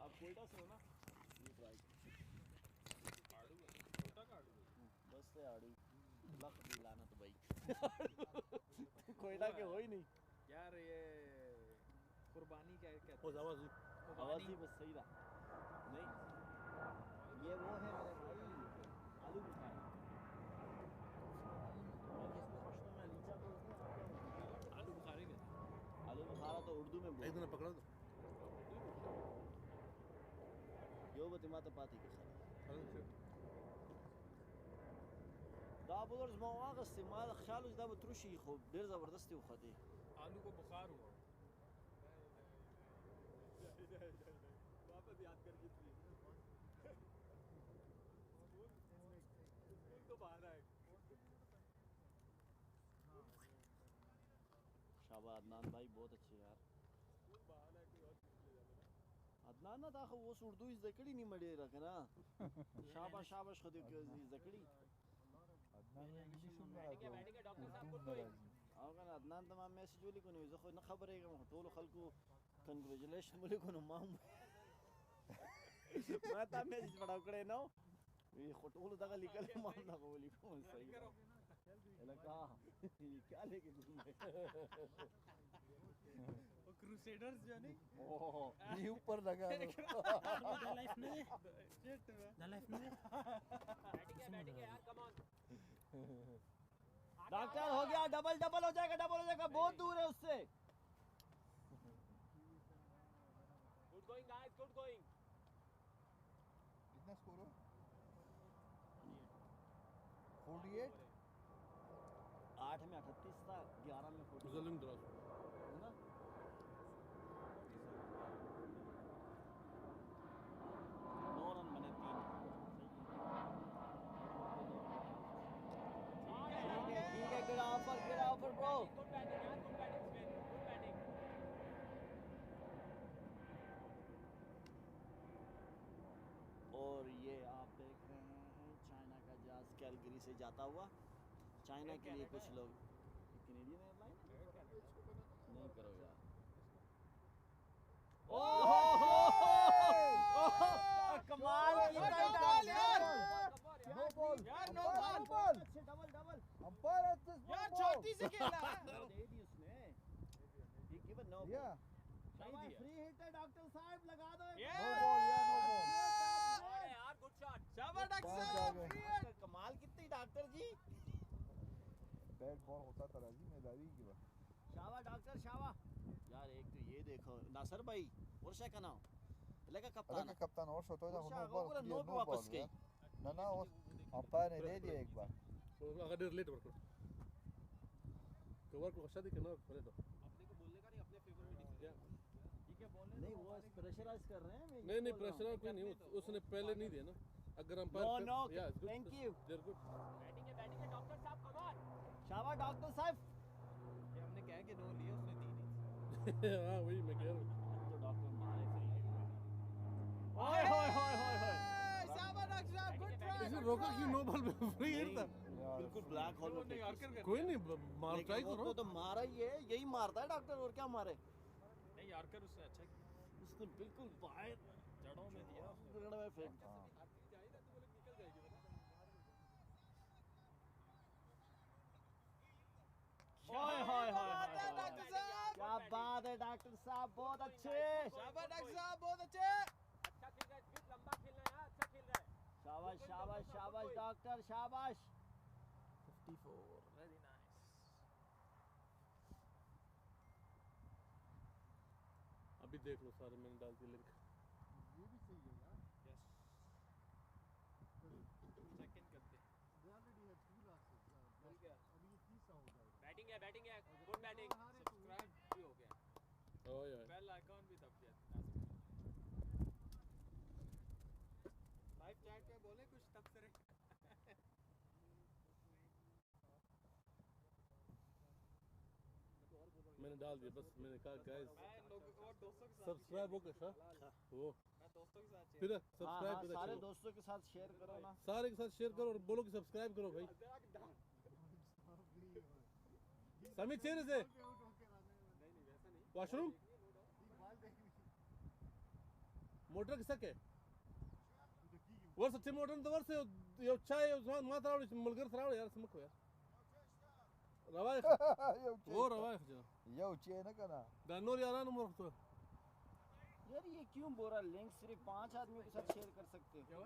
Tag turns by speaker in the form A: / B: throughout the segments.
A: आप कोयटा से हो ना? बस से आड़ू लख दिलाना तो भाई कोयटा के हो ही नहीं
B: यार। ये कुर्बानी क्या कहते हैं?
A: आवाज़ी बस सही रहा नहीं। ये वो है मेरे भाई आलू बुखारा। इसको पश्तो में लीचा बोलते हैं।
B: आलू बुखारे कहते हैं।
A: आलू बुखारा तो उर्दू में बोलते हैं।
C: पकड़ा दो
A: यो बतिमा तो पाती के खरा دا بودرز ما واغستی ما خیال دا به تروشی خو ډیر زبردستی وخته
B: आलू को बुखार हुआ
D: वापस याद करके तो बाहर आए।
A: शाबाश अदनान भाई बहुत अच्छे यार।
D: बाहर आए कोई और
A: अदनान ना दाखो वो उर्दू इस जकड़ी नहीं मडे रखना शाबाश शाबाश खुद के इस जकड़ी अगर अदनान तमाम मैसेज वली को नहीं खो न खबर है कि टोल खलको कंग्रेचुलेशन बोले को माम मैं ता मैसेज पढ़ा करे ना ये टोल दगा निकल माम ना बोली को सही लगा क्या लेके घूम रहे
B: वो क्रूसेडर्स जो नहीं
A: ओह
C: ये ऊपर लगा दो
B: लाइफ में बैटिंग है यार कम ऑन
A: डॉक्टर हो गया डबल हो जाएगा बहुत दूर है उससे।
B: Good going guys good going.
C: कितना स्कोर हो 48
A: 8 में 38 था 11 में 40
C: ज़ल्म दराज
A: है ना। नौ रन बने 3 ठीक है good offer bro.
B: Good batting यार good batting spin good batting.
A: और ये आप देख रहे हैं चाइना का जहाज कैलगरी से जाता हुआ चाइना के लिए कुछ लोग कैनेडियन एयरलाइन नहीं करो यार। ओह कमाल किया यार।
C: नो बॉल
B: यार नो
C: बॉल
A: अच्छे डबल
C: अंपायर
B: यार चौथी से खेला
A: दे दी उसने। ये गिवन नो
C: या
A: शाबाश फ्री हिट है डॉक्टर साहब लगा दो।
C: नो बॉल या नो बॉल
B: यार गुड शॉट शाबाश डॉक्टर
C: पांच आ
B: साहब।
C: गए।
A: कमाल कितनी डॉक्टर जी।
C: बैट बॉल होता था राजी मैदारी की बात
A: शाबाश डॉक्टर शाबाश यार। एक तो ये देखो नासर भाई वर्षा का नाम लगा कप्तान
C: अरे कप्तान और शॉट हो जा
A: वर्षा
C: नो बॉल
A: पूरा नो पे वापस गई।
C: ना वो अंपायर ने दे दिया एक बार
E: अगर रिलेट वर्क कवर को अच्छा दिखे ना बोले तो
B: अपने को बोलने का नहीं अपने फेवर में डिसीजन ठीक है बोलने
A: नहीं वो प्रेशराइज कर रहे हैं।
E: नहीं प्रेशर कोई नहीं उसने पहले नहीं दिया ना अगर umpire
A: no thank you.
E: There good
B: batting है डॉक्टर साहब कम ऑन।
A: शाबाश डॉक्टर साहब।
B: ये हमने कहा कि नो लिए उसने दी नहीं।
E: हां वही मैं कह रहा हूं
A: तो डॉक्टर मारे फ्री हिट में।
B: ओए होए होए होए होए शाबाश डॉक्टर साहब गुड ट्राई।
E: इसे रोका क्यों नो बॉल में फ्री हिट था
A: बिल्कुल ब्लैक होल में
B: नहीं यार्कर कर
E: कोई नहीं मार ट्राई करो
A: तो मारा ही है यही मारता है डॉक्टर और क्या मारे।
B: नहीं यार्कर उसने अच्छा किया
A: उसने बिल्कुल बाहर
B: जड़ों में दिया
A: जड़ में फेंक।
B: ओए होए होए
A: डॉक्टर साहब क्या बात है डॉक्टर साहब बहुत अच्छे।
B: शाबाश डॉक्टर साहब बहुत अच्छे। अच्छा खेल रहा है स्पिन लंबा खेल रहा है यार अच्छा खेल रहा है।
A: शाबाश डॉक्टर शाबाश।
B: 54 वेरी नाइस।
E: अभी देख लो सारे मैंने डाल दी लिंक
C: ये भी सही है यार
B: यस सेकंड करते हैं।
C: दे ऑलरेडी हैव 2 लॉसेस अभी ये तीसरा हो जाएगा।
B: बैटिंग है गुड बैटिंग सब्सक्राइब भी हो गया।
E: ओह यार
B: बेल आइकॉन भी दब गया। लाइव चैट पे बोले कुछ तब से
E: मैंने डाल दिया बस मैंने कहा गाइस
B: मैं लोगों और दोस्तों के साथ
E: सब्सक्राइब हो गया वो
B: मैं दोस्तों के साथ
E: फिर
A: हाँ,
E: सब्सक्राइब
A: हाँ,
E: कर
A: सारे दोस्तों के साथ शेयर करो ना।
E: सारे के साथ शेयर करो और बोलो कि सब्सक्राइब करो भाई समित शेर से
B: नहीं वैसा नहीं
E: वॉशरूम मोटर किसक है वर सच्चे मोटर तो वर से यो चाय मा तराव मुलगर तराव यार समख यार रवाय वो रवाय जो
C: यो चे ना कना
E: दानोर यारान मोर तो
A: यार ये क्यों बोल रहा लिंक सिर्फ 5 आदमियों के साथ शेयर कर सकते हो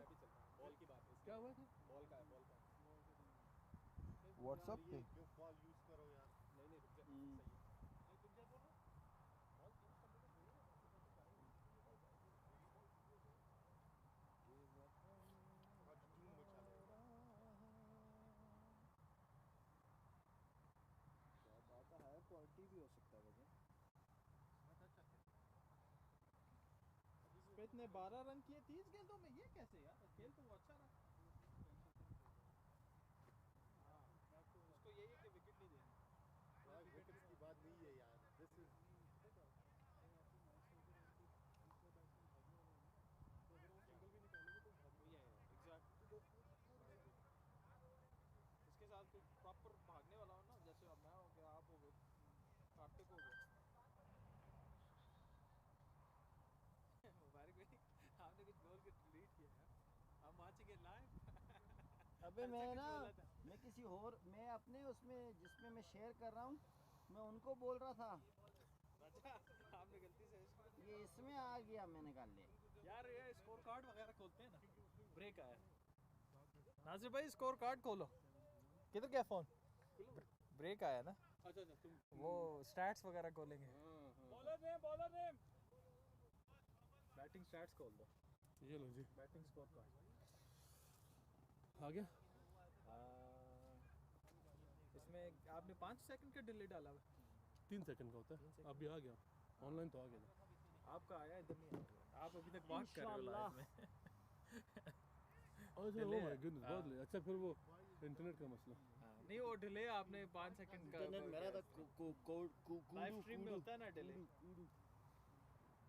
B: बॉल की बात है
E: क्या हुआ
B: बॉल का है
C: व्हाट्सएप पे
D: जो बॉल यूज करो यार
B: नहीं नहीं रुक जा
A: हम्म।
D: आज धूम मचा देगा
A: क्या बात है क्वालिटी भी हो सकता है वजह
B: स्मिथ ने 12 रन किए 30 गेंदों में ये कैसे यार खेल तो वो अच्छा रहा उसको यही है कि विकेट नहीं देना
D: यार विकेट्स की बात नहीं है यार दिस इज
B: इसके साथ कोई प्रॉपर भागने वाला हो ना जैसे अब मैं हो गया आप हो गए कार्तिक हो गए मुबारक भाई आपने कुछ बोल के डिलीट किया है हम वाचिंग इट लाइव
A: अबे मैं ना मैं किसी और मैं अपने उसमें जिसमें मैं शेयर कर रहा हूँ मैं उनको बोल रहा था
B: अच्छा आपने गलती से इसको
A: ये इसमें आ गया मैंने कहा ले
B: यार ये स्कोर कार्ड वगैरह खोलते हैं ना ब्रेक आया नाजिर भाई स्कोर कार्ड खोलो किधर गया फोन ब्रेक आया ना
E: अच्छा अच्छा तुम
B: वो स्टैट्स वगैरह खोलेंगे
E: बॉलर नेम
B: बैटिंग स्टैट्स खोल दो
E: ये लो जी
B: बैटिंग स्कोर कार्ड
E: आ गया
B: इसमें आपने 5 सेकंड का डिले डाला हुआ
E: 3 सेकंड का होता है अभी आ गया ऑनलाइन तो आ गया
B: आपका आया इधर नहीं आया आप अभी तक बात कर रहे हो लाइव में
E: अच्छा
B: Delay
E: ओ माय
B: है।
E: गुडनेस बहुत ले अच्छा फिर वो इंटरनेट का मसला
B: नहीं वो डिले आपने 5 सेकंड का
A: इंटरनेट मेरा तो
B: लाइव स्ट्रीम में होता है ना डिले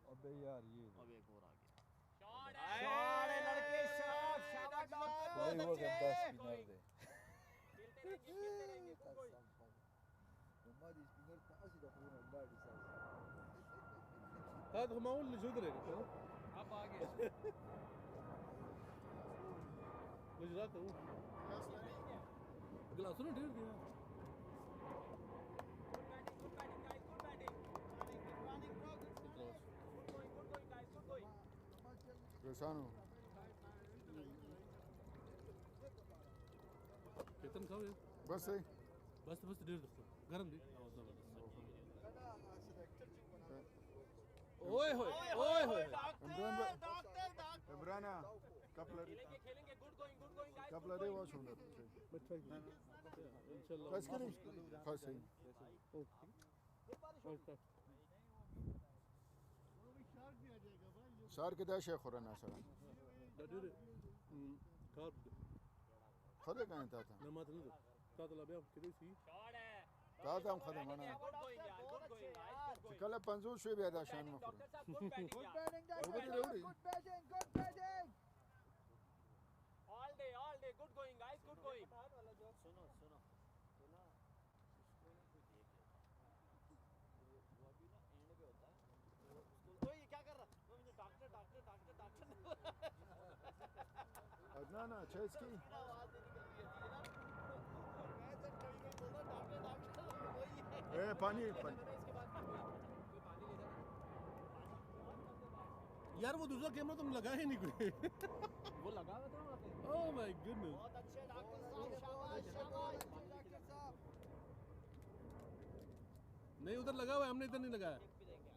C: अबे यार ये
A: अब एक और आ गया
B: शॉट
A: शॉट है लड़के शॉट शाबाश
C: भाई वो गंदा स्पिनर दे
B: खेलते रहेंगे कोई
C: हमारी स्पिनर कहां से दखल अंडा डिसाइड
E: هذا هو معقول اللي جدري
B: अब आ गया
E: وجراته هو ग्लासों ने ढेर दिया
C: रोशानो
E: कितन खाओ ये
C: बस है
E: बस ढेर दखो गरम दी
B: ओए होए ओए होए
C: इमरान कपलर
B: खेलेंगे good going guys
C: coupler watch होना
E: इंशाल्लाह
C: बस करें खास सही शार के दाश खुराना सर
E: دادير كارب
C: خذ كان تا
E: لما تنزل تاطل ابيض كده سي
B: शॉट है
C: تا هم خدم انا
B: गुड गोइंग यार गुड गोइंग गाइस
C: कल 50 شوي بیا دا شان مخور
B: डॉक्टर साहब गुड बैटिंग यार
C: وبدي لوري
B: all day good going guys good going
A: सुनो सुनो तो ना वो अभी ना एंड पे होता है तो उसको ओए ये क्या कर रहा वो मुझे डॉक्टर
C: عدنان چسکی
A: आवाज नहीं निकल रही है ना मैं जब कभी कोई बोला डॉक्टर वही है
C: ए पानी
B: इसके बाद कोई पानी ले जाना
E: यार वो दूसरा कैमरा तुम लगा ही नहीं कोई
B: वो लगा हुआ था वहां पे
E: ओह माय गुडनेस
A: बहुत अच्छे डॉक्टर साहब शाबाश शाबाश डॉक्टर साहब
E: नहीं उधर लगा हुआ है हमने इधर नहीं लगाया
A: भी देंगे ना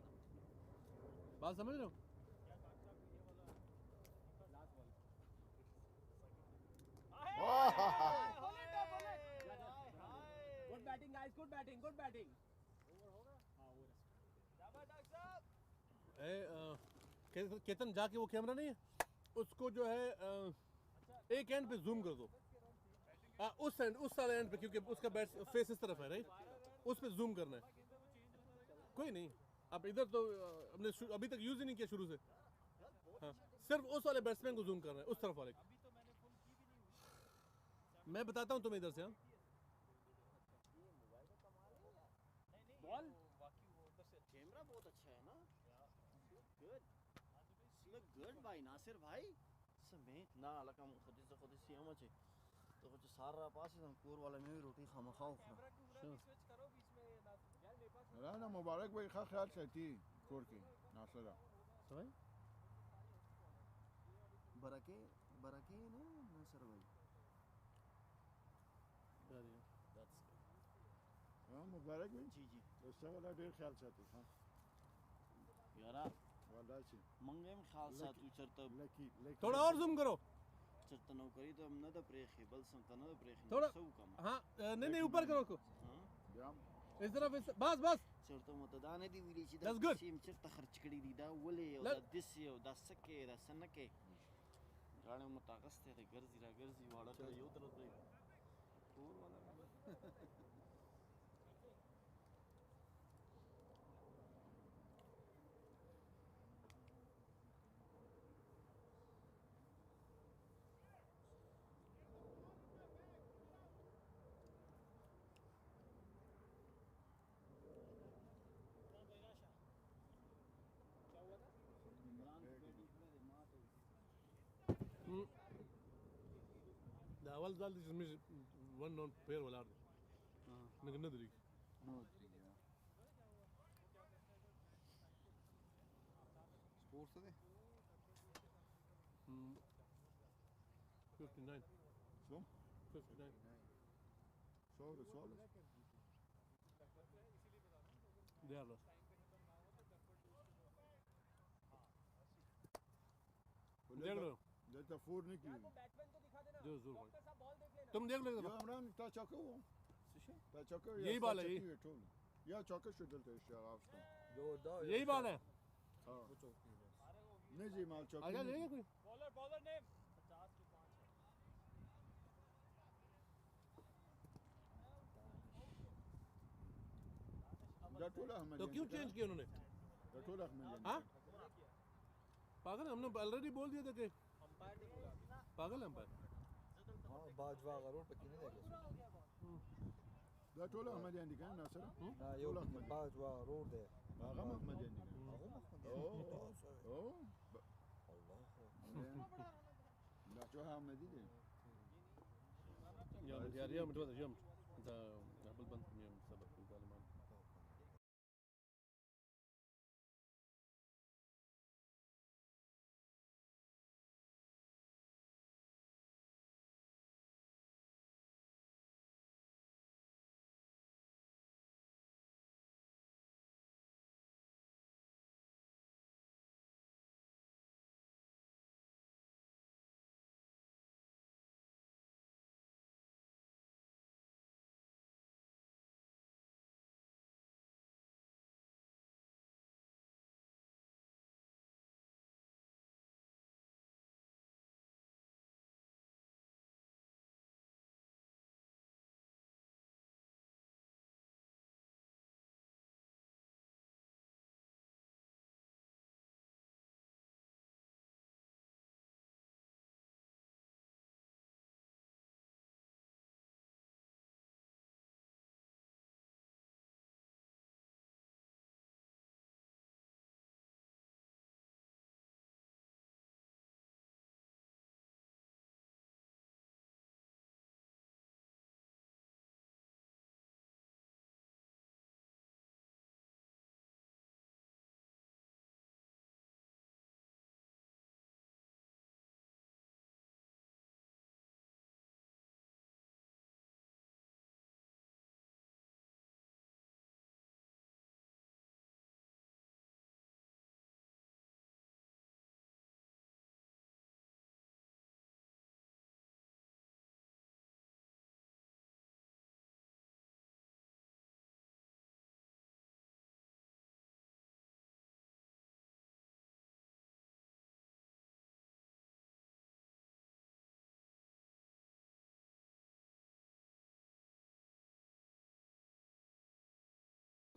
E: बात समझ रहे हो
B: good batting guys good batting
E: Ketan जाके वो कैमरा नहीं है उसको जो है एक एंड पे जूम कर दो उस एंड उस साले एंड पे क्योंकि उसका बैट फेस इस तरफ है राइट उस पे जूम करना है कोई नहीं अब इधर तो हमने अभी तक यूज ही नहीं किया शुरू से हाँ सिर्फ उस वाले बैट्समैन को जूम करना है उस तरफ वाले को मैं बताता हूँ तुम्हें इधर से हाँ
A: बॉल कैमरा बहुत अच्छा है ना गुड इसमें गुड भाई नासिर भाई समय ना लकम खुद से हम अच्छे तो कुछ सारा पास हम कोर वाला में रोटी खामा खाओ
B: स्विच करो बीच में यार मेरे पास
C: राना मुबारक भाई खा ख्याल सहती कोर की नासरा
A: समझ बरके बरके ना नासिर भाई that's
C: हाँ मुबारक भाई
A: जी जी
C: उससे वाला ढेर ख्याल सहती हाँ
A: यारा
C: वाला ची
A: मंगे में ख्याल सा तू चरता
C: लकी
E: थोड़ा और जूम करो
A: चरता नौकरी तो हम ना तो प्रेखी बल संता ना तो प्रेखी
E: थोड़ा
A: सब कम
E: हाँ नहीं ऊपर करो उसको
A: हाँ
C: ब्याम
E: इस तरफ बस
A: चरता मतदान दी विली ची
E: That's good.
A: सीम चरता खर्च करी दी दा वले और
E: Let-
A: दा दिस यो दा सके दा सनके गाने मुताकस थे गर्जी वाला तो यो तरफ तो कोर वाला
E: ده اول زال دي مش ون نون بير ولا عرض انك ندري
C: स्पोर्ट्स है
E: 59
C: شو
E: 59
C: سؤال
E: دي عرض देख लो
C: ده فور निकली
E: जो जोर भाई तुम देख लो
C: يا عمران تا چاکو تا چاکو
E: यही बाल है
C: या चौके से डलते हैं यार आप
E: यही बात है
C: हाँ नहीं जी माल चौके
E: आजा ले कोई
B: बॉलर नेम 50 के 5
C: डटोला हमें
E: तो क्यों चेंज किया उन्होंने
C: डटोला हमें
E: हाँ पागल हमने ऑलरेडी बोल दिया था कि
B: अंपायर ने बोला
E: पागल अंपायर
F: हाँ बाजवा करोड़ पे किने देखे
C: डटोला हमें जाने का ना सर
F: ना यो बाजवा रोड है
C: बागा हमें जाने का ओ डटोला हमें दी
E: يا ريال متوازن يوم انت قبل بنت يوم سبب في الظالمان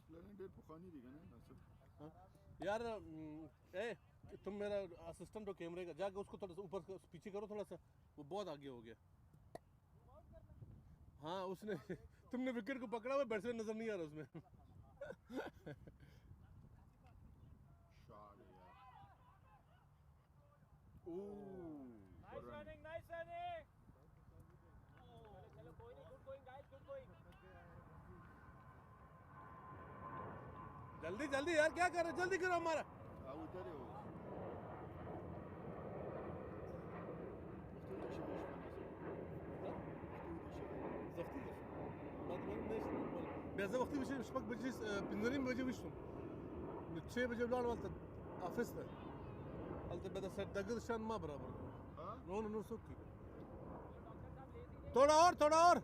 C: प्लान डेट पुखानी दी ना ना सर
E: यार ए तुम मेरा असिस्टेंट हो कैमरे का जाके उसको थोड़ा सा ऊपर पीछे करो थोड़ा सा वो बहुत आगे हो गया हाँ उसने तुमने विकेट को पकड़ा हुआ बैट्समैन नजर नहीं आ रहा उसमें
C: शाल यार
E: जल्दी जल्दी यार, क्या कर रहे हो? जल्दी करो हमारा।
C: उधर है वो
E: بهذا وقت مش بق بجلس بنريم بجي وشهم بتشي بجي بلان والت افسنا قلت بدأ سدقر شان ما برابر نون نور سوكي थोड़ा और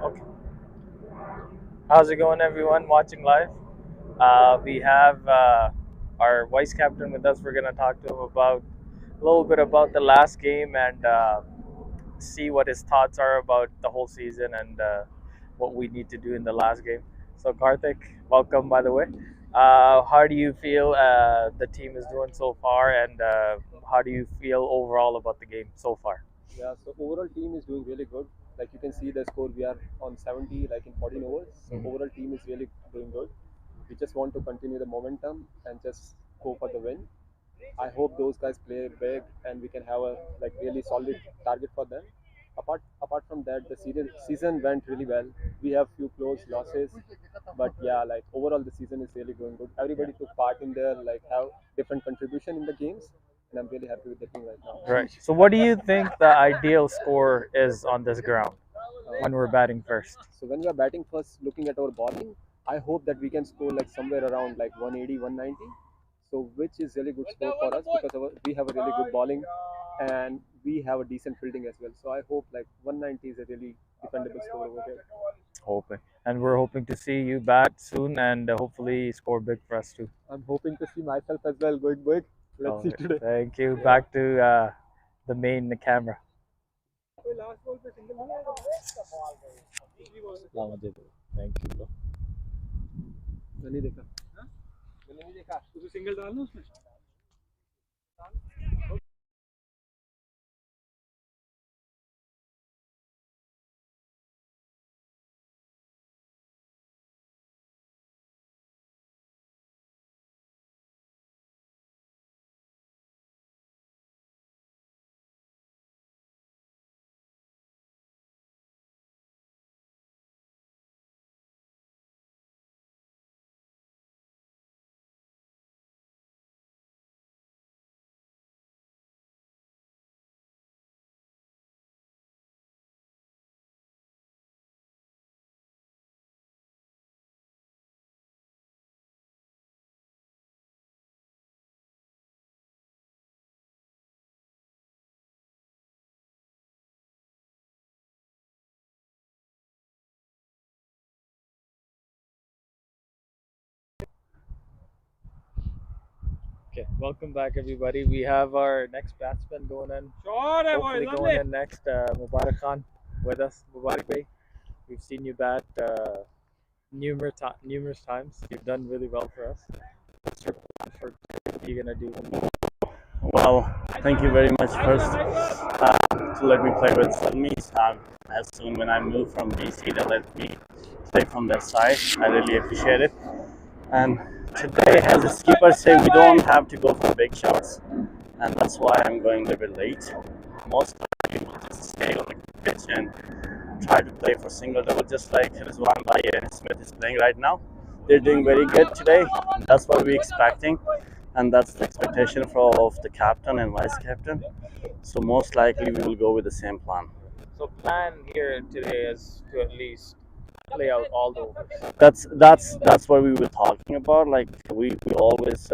B: Okay. How's it going, everyone watching live? We have our vice captain with us. We're gonna talk to him about a little bit about the last game and see what his thoughts are about the whole season and what we need to do in the last game. So Karthik, welcome by the way. How do you feel the team is doing so far, and how do you feel overall about the game so far?
G: Yeah, so overall team is doing really good. Like you can see the score, we are on 70 like in 14 overs. So overall team is really doing good. We just want to continue the momentum and just go for the win. I hope those guys play big and we can have a like really solid target for them. Apart from that, the season went really well. We have few close losses, but yeah, like overall the season is really going good. Everybody took part in there, like have different contribution in the games, and I'm really happy with the team right now.
B: Right. So what do you think the ideal score is on this ground when we're batting first?
G: So when we are batting first, looking at our bowling, I hope that we can score like somewhere around like 180, 190. So which is really good score for us because we have a really good bowling and we have a decent fielding as well. So I hope like 190 is a really defendable score over here.
B: Hoping. And we're hoping to see you bat soon and hopefully score big for us too.
G: I'm hoping to see myself as well going big. Let's see today.
B: Thank you. Back to the main camera. Thank you, bro.
G: मैंने देखा
E: single डालना उसमें
B: Okay, welcome back everybody. We have our next batsman going in. Hopefully going in next, Mubarak Khan with us. Mubarak Bhai, we've seen you bat numerous times. You've done really well for us. What's your plan for what you're gonna do?
A: Well, thank you very much first to let me play with Zalmi. As soon when I moved from BC, they let me play from their side. I really appreciate it. And today, as the skipper said, we don't have to go for big shots, and that's why I'm going a little bit late. Most likely we'll just stay on the pitch and try to play for single double, just like Rizwan Bhai and Smith is playing right now. They're doing very good today. That's what we're expecting, and that's the expectation of the captain and vice captain. So most likely we will go with the same plan.
B: So plan here today is to at least play out all the overs.
A: That's what we were talking about. Like we always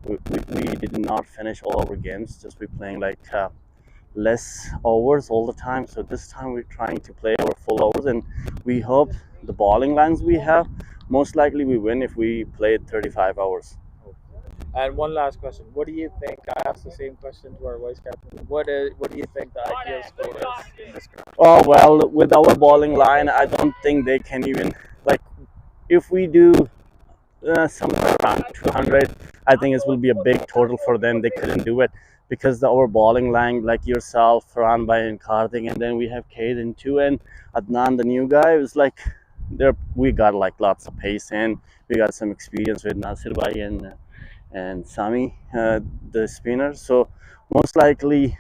A: we did not finish all our games. Just we playing like less overs all the time. So this time we're trying to play our full overs, and we hope the bowling lines we have, most likely we win if we play 35 hours.
B: And one last question: what do you think? I asked the same question to our vice captain. What do you think the ideal score is in this ground?
A: Oh well, with our bowling line, I don't think they can even like if we do somewhere around 200. I think it will be a big total for them. They couldn't do it because our bowling line, like yourself, Ranbhai and Karthik, and then we have Kaden too, and Adnan, the new guy, it was like there we got like lots of pace and we got some experience with Nasir Bhai and Sami, the spinner. So most likely,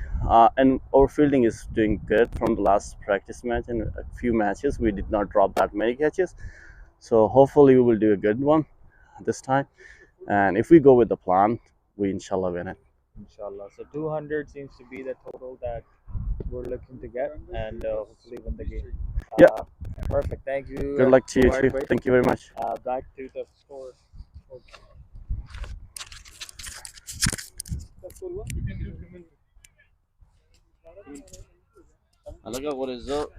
A: and our fielding is doing good from the last practice match and a few matches. We did not drop that many catches. So hopefully we will do a good one this time. And if we go with the plan, we inshallah win it.
B: Inshallah. So 200 seems to be the total that we're looking to get, and hopefully win the game.
A: Yeah.
B: Perfect. Thank you.
A: Good luck to you
B: Mubarak
A: too.
B: Bhai.
A: Thank you very much.
B: Back to the score.
A: What is up?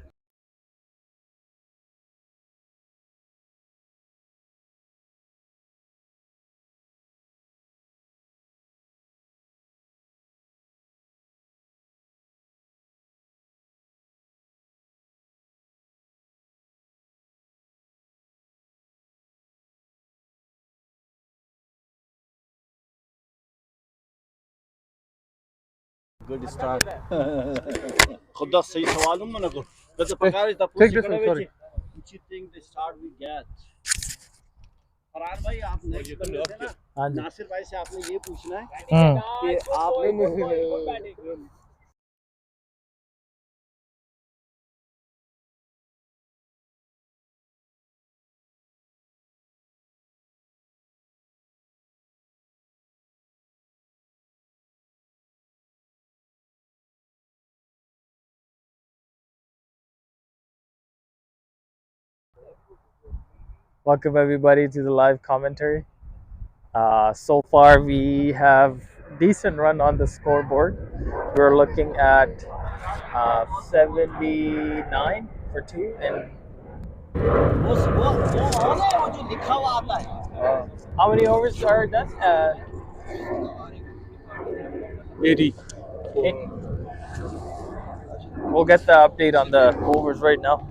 A: Good start. खुदा सही सवाल हूँ मैंने को बस पकार इस
E: Take this one, sorry.
A: Which you think the start we get? फरार भाई आप नेक्स्ट बंदे थे ना
B: हाँ जी
A: नासिर भाई से आपने ये पूछना है
B: हम्म
A: कि आप
B: welcome everybody to the live commentary. So far, we have decent run on the scoreboard. We're looking at 79 for two, and
A: वो जो लिखा हुआ आता है
B: how many overs are done?
E: 80.
B: Eight. We'll get the update on the overs right now.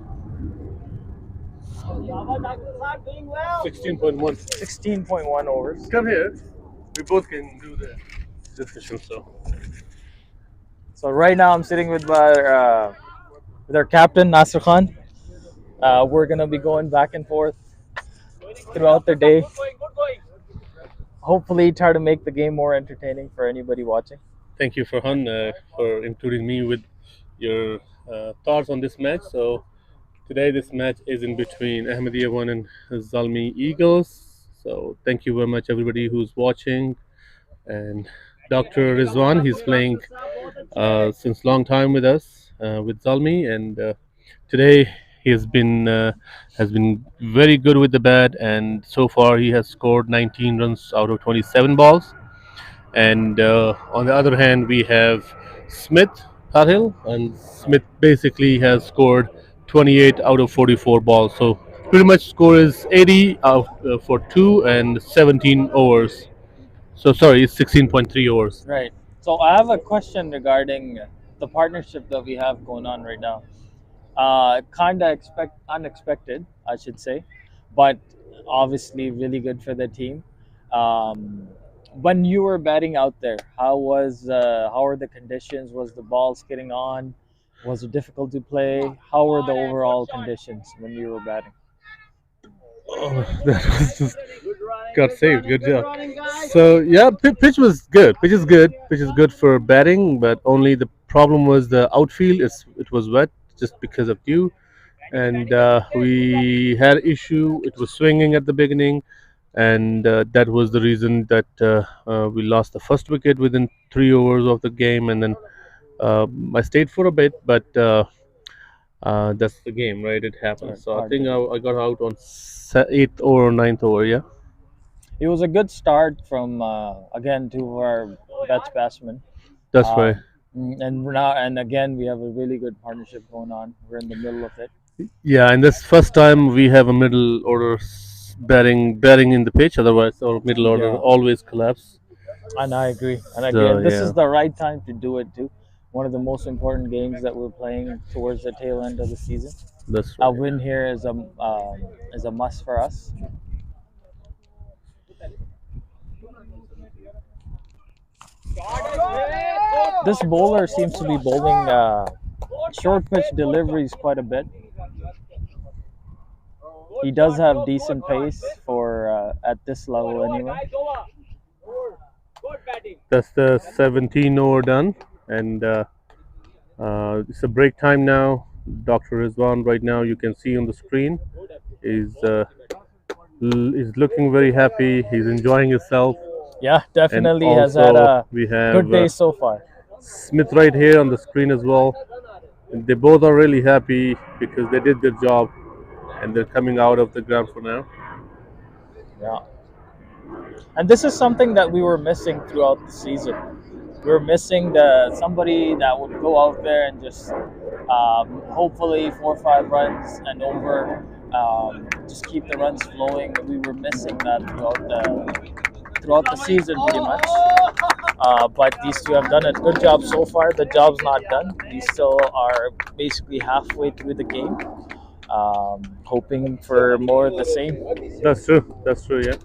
E: 16.1.
B: 16.1 overs.
E: Come here. We both can do the discussion.
B: So right now, I'm sitting with our captain Nasir Khan. We're gonna be going back and forth throughout the day. Hopefully, try to make the game more entertaining for anybody watching.
E: Thank you, Farhan, for including me with your thoughts on this match. So today, this match is in between Ahmadiya 1 and Zalmi Eagles. So thank you very much, everybody who's watching. And Dr. Rizwan, he's playing since long time with us with Zalmi, and today he has been very good with the bat, and so far he has scored 19 runs out of 27 balls. And on the other hand, we have Smith Patil, and Smith basically has scored 28 out of 44 balls. So pretty much score is 80 out for two and 17 overs. So sorry, it's 16.3 overs.
B: Right. So I have a question regarding the partnership that we have going on right now. Kind of unexpected, I should say, but obviously really good for the team. When you were batting out there, how were the conditions? Was the ball skidding on? Was it difficult to play? How were the overall conditions when you were batting?
E: Oh, that was just got saved. Good job. So yeah, pitch was good. Pitch is good. Pitch is good for batting, but only the problem was the outfield. It was wet just because of dew, and we had issue. It was swinging at the beginning, and that was the reason that we lost the first wicket within 3 overs of the game, and then I stayed for a bit, but that's the game, right? It happens. So I think I got out on eighth over or ninth over. Yeah,
B: It was a good start from again to our best batsman.
E: that's right.
B: And again we have a really good partnership going on. We're in the middle of it.
E: Yeah, and this first time we have a middle order batting in the pitch. Otherwise, our middle order
B: Yeah.
E: always collapse.
B: And I agree. And
E: So,
B: again, this
E: yeah.
B: is the right time to do it too. One of the most important games that we're playing towards the tail end of the season.
E: That's
B: A
E: right.
B: win here is a must for us. This bowler seems to be bowling short pitch deliveries quite a bit. He does have decent pace for at this level anyway.
E: That's the 17 over done, and it's a break time now. Dr. Rizwan right now, you can see on the screen, is looking very happy. He's enjoying himself.
B: Yeah,
E: And
B: definitely has had
E: also
B: a
E: we have
B: good day so far.
E: Smith right here on the screen as well. And they both are really happy because they did their job, and they're coming out of the ground for now.
B: Yeah. And this is something that we were missing throughout the season. We were missing somebody that would go out there and just hopefully 4 or 5 runs and over, just keep the runs flowing. We were missing that throughout the season pretty much. But these two have done a good job so far. The job's not done. We still are basically halfway through the game. Hoping for more of the same.
E: That's true. That's true. Yeah.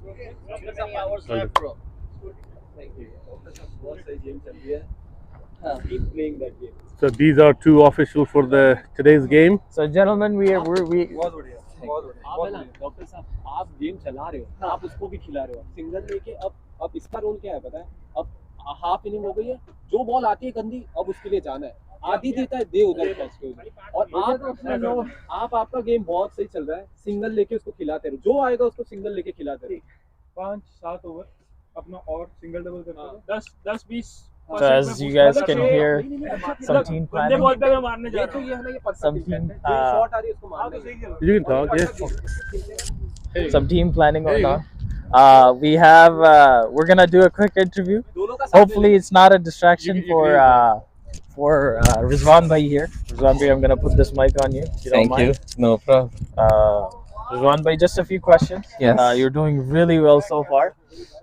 G: Keep playing that game.
E: So these are two officials for the today's game.
B: So, gentlemen, we
F: बहुत बढ़िया बहुत बढ़िया
G: आप है ना doctor साहब, आप game चला रहे हो, आप उसको भी खिला रहे हो, सिंगल लेके अब इसका रोल क्या है पता है? अब हाफ इनिंग हो गई है, जो बॉल आती है गंदी, अब उसके लिए जाना है, आधी देता है, दे उधर कैच के उधर, और आप आपका गेम बहुत सही चल रहा है, सिंगल लेके उसको खिलाते रहो, जो आएगा उसको सिंगल लेके खिलाते रहो। 5-7 ओवर अपना और सिंगल डबल करते रहो, 10-20।
B: so as you guys can hear, some team planning. Some team,
G: shot आ रही है उसको मारने की।
E: You can talk. Yes.
B: some team planning going on. We have we're gonna do a quick interview.
G: दोनों का साथ
B: Hopefully, it's not a distraction for Rizwan bhai here. Rizwan bhai, I'm gonna put this mic on you. If you don't mind.
H: No problem.
B: Rizwan bhai, just a few questions.
H: Yes.
B: You're doing really well so far.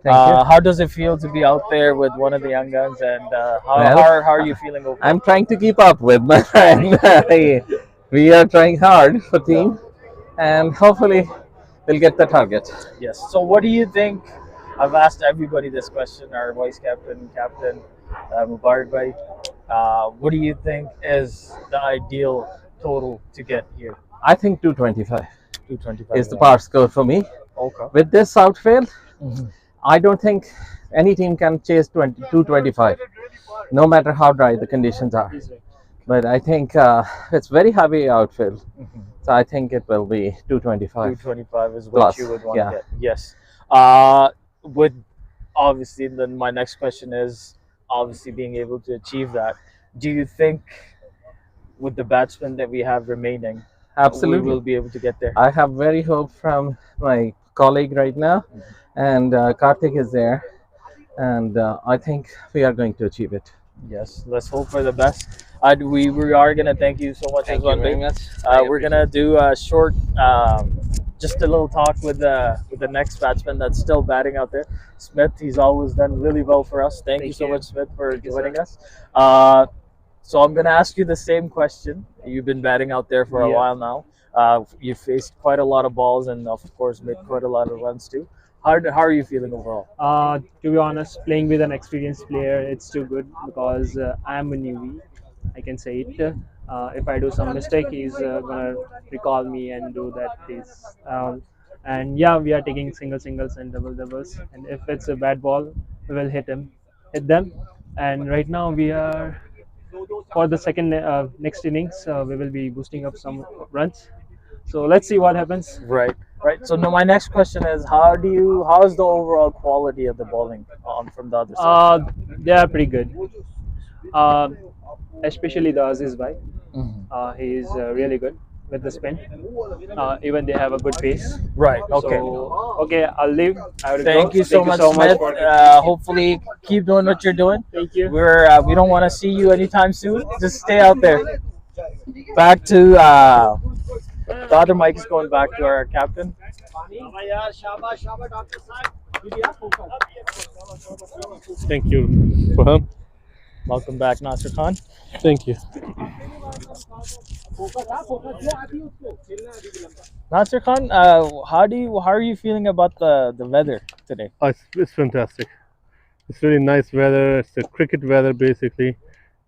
H: Thank you.
B: How does it feel to be out there with one of the young guns, and how,
H: Well,
B: how are you feeling overall?
H: I'm trying to keep up with my friend. We are trying hard for team, and hopefully we'll get the target.
B: Yes. So, what do you think? I've asked everybody this question. Our vice captain, Mubarak bhai. What do you think is the ideal total to get here?
H: I think 225
B: 225
H: is the par score for me.
B: Okay.
H: With this outfield, I don't think any team can chase 225, no matter how dry the conditions are. But I think it's very heavy outfield, so I think it will be 225.
B: 225 is what
H: Plus,
B: you would want
H: yeah.
B: to get. Yes. With obviously, then my next question is obviously being able to achieve that. Do you think with the batsmen that we have remaining,
H: Absolutely.
B: we will be able to get there?
H: I have very hope from my colleague right now, and Karthik is there, and I think we are going to achieve it.
B: Yes. Let's hope for the best. We are gonna thank you so much,
H: Thank
B: Rizwan
H: you very
B: bhai.
H: much.
B: We're gonna do a short, just a little talk with the next batsman that's still batting out there, Smith. He's always done really well for us. Thank you so much, Smith, for joining us. So I'm gonna ask you the same question. You've been batting out there for a while now. You faced quite a lot of balls and of course made quite a lot of runs too. How are you feeling overall?
I: To be honest, playing with an experienced player, it's too good because I'm a newbie. I can say it. If I do some mistake, he's gonna recall me and do that. And yeah, we are taking singles and doubles. And if it's a bad ball, we will hit them. And right now we are for the second next innings, we will be boosting up some runs. So let's see what happens.
B: Right. So now my next question is how is the overall quality of the bowling from the other side?
I: They are pretty good. Especially the Aziz bhai. He is really good with the spin. Even they have a good pace.
B: Right. Okay.
I: So, okay, I'll leave. I have to
B: Thank
I: go.
B: you so much, Smith. Hopefully, keep doing what you're doing.
I: Thank you.
B: We don't want to see you anytime soon. Just stay out there. Back to the other mic is going back to our captain.
E: Thank you, Farhan.
B: Welcome back, Nasir Khan.
E: Thank you.
B: Nasir Khan, how are you feeling about the weather today?
E: It's fantastic. It's really nice weather. It's a cricket weather basically.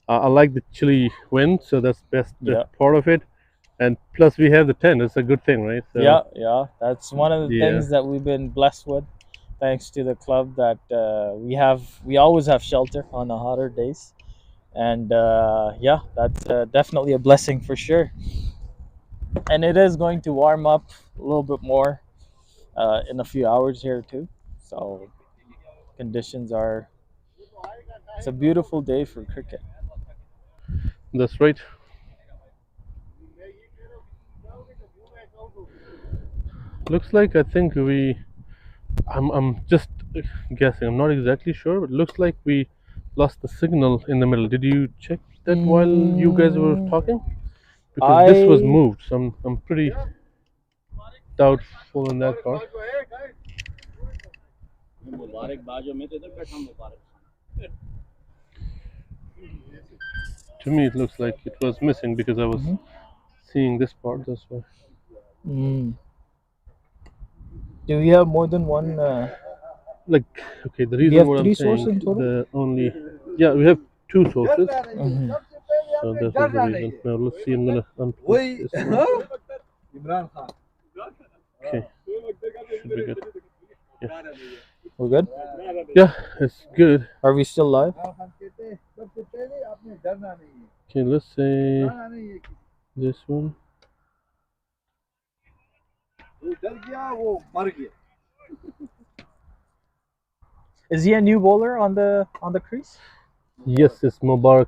E: I like the chilly wind, so that's best
B: Yeah.
E: part of it. And plus we have the tent. It's a good thing, right? So,
B: Yeah. That's one of the
E: Yeah.
B: things that we've been blessed with, thanks to the club that we always have shelter on the hotter days, and yeah, that's definitely a blessing for sure. And it is going to warm up a little bit more in a few hours here too. So conditions are. It's a beautiful day for cricket.
E: That's right. Looks like I think I'm just guessing. I'm not exactly sure, but looks like we lost the signal in the middle. Did you check that while you guys were talking? Because this was moved, so I'm pretty doubtful in that part. To me, it looks like it was missing because I was seeing this part. That's why.
B: Do we have more than one?
E: Like, okay, the
B: We
E: reason
B: have
E: what
B: three
E: I'm
B: sources
E: saying,
B: in total?
E: we have two sources.
H: Mhm.
E: So this is the reason. Now let's see. I'm gonna unplug this one.
C: Imran Khan.
E: Okay, should be good. Yeah,
H: We're good.
E: yeah, it's good.
H: Are we still live?
C: Imran Khan कहते हैं, सबसे पहले आपने डरना नहीं है,
E: Okay, let's say
C: डरना नहीं है किसी
E: this one.
C: को। जो डर गया वो मर गया।
H: Is he a new bowler on the crease?
E: Yes, it's Mubarak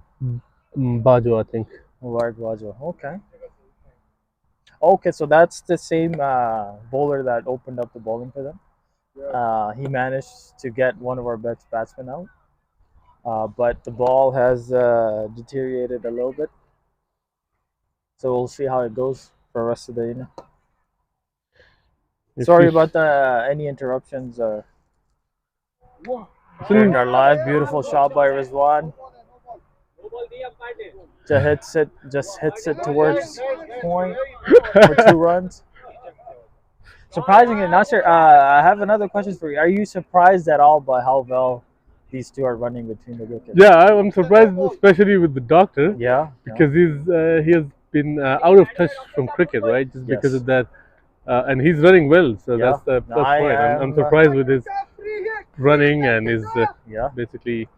E: Bajo, I think.
H: Mubarak Bajo. Okay. Okay, so that's the same bowler that opened up the bowling for them. He managed to get one of our best batsmen out, but the ball has deteriorated a little bit. So we'll see how it goes for the rest of the inning.
E: If
H: Sorry
E: you-
H: about any interruptions.
C: Wow.
H: During our live, beautiful shot by Rizwan. Just hits it towards point for 2 runs. Surprisingly, Nasser, I have another question for you. Are you surprised at all by how well these two are running between the wickets?
E: Yeah, I'm surprised, especially with the doctor,
H: Yeah.
E: because he has been out of touch from cricket, right? Just because
H: Yes.
E: of that, and he's running well, so
H: Yeah.
E: that's the
H: No,
E: plus
H: I
E: point. I'm
H: am,
E: surprised with his running and his
H: Yeah.
E: basically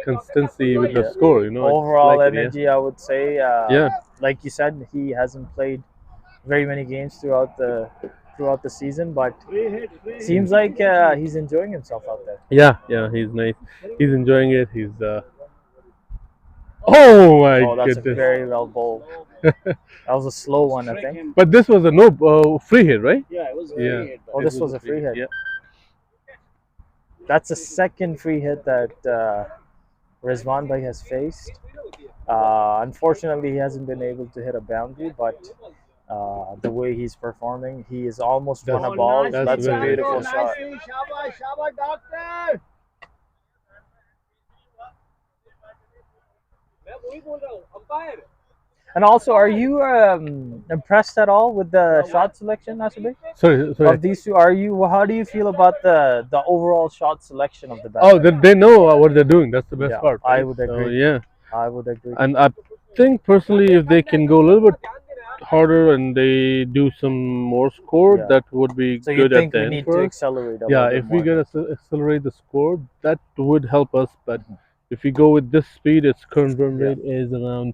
E: consistency with the
H: Yeah.
E: score. You know, it's
H: Overall
E: like it,
H: energy, I would say.
E: Yeah.
H: Like you said, he hasn't played very many games throughout the season, but seems like he's enjoying himself out there.
E: Yeah, he's nice. He's enjoying it. He's oh my
H: Oh, that's
E: goodness!
H: a very well bowled. That was a slow one, I think.
E: But this was a no free hit, right?
F: Yeah, it was
E: Yeah.
F: very hit.
H: Oh, this was a free hit.
E: Yeah.
H: That's the second free hit that Rizwan Bhai has faced. Unfortunately, he hasn't been able to hit a boundary, but the way he's performing, he is almost won a
E: That's-
H: ball.
E: that's
H: That's a
E: very
H: beautiful
E: good.
H: shot.
C: शाबाश शाबाश doctor.
H: And also, are you impressed at all with the shot selection, Nasir Bhai?
E: Sorry.
H: Of these two, are you? How do you feel about the overall shot selection of the
E: Oh,
H: batsmen?
E: they know what they're doing. That's the best
H: Yeah,
E: part.
H: I
E: right?
H: would
E: So,
H: agree.
E: yeah,
H: I would agree.
E: and I think personally, if they can go a little bit harder and they do some more score,
H: Yeah.
E: that would be
H: So you
E: good at
H: think
E: the
H: we
E: end
H: need
E: for
H: to
E: us.
H: accelerate a
E: Yeah,
H: little bit
E: if we
H: more?
E: get accelerate the score, that would help us. But if we go with this speed, its current run
H: Yeah.
E: rate is around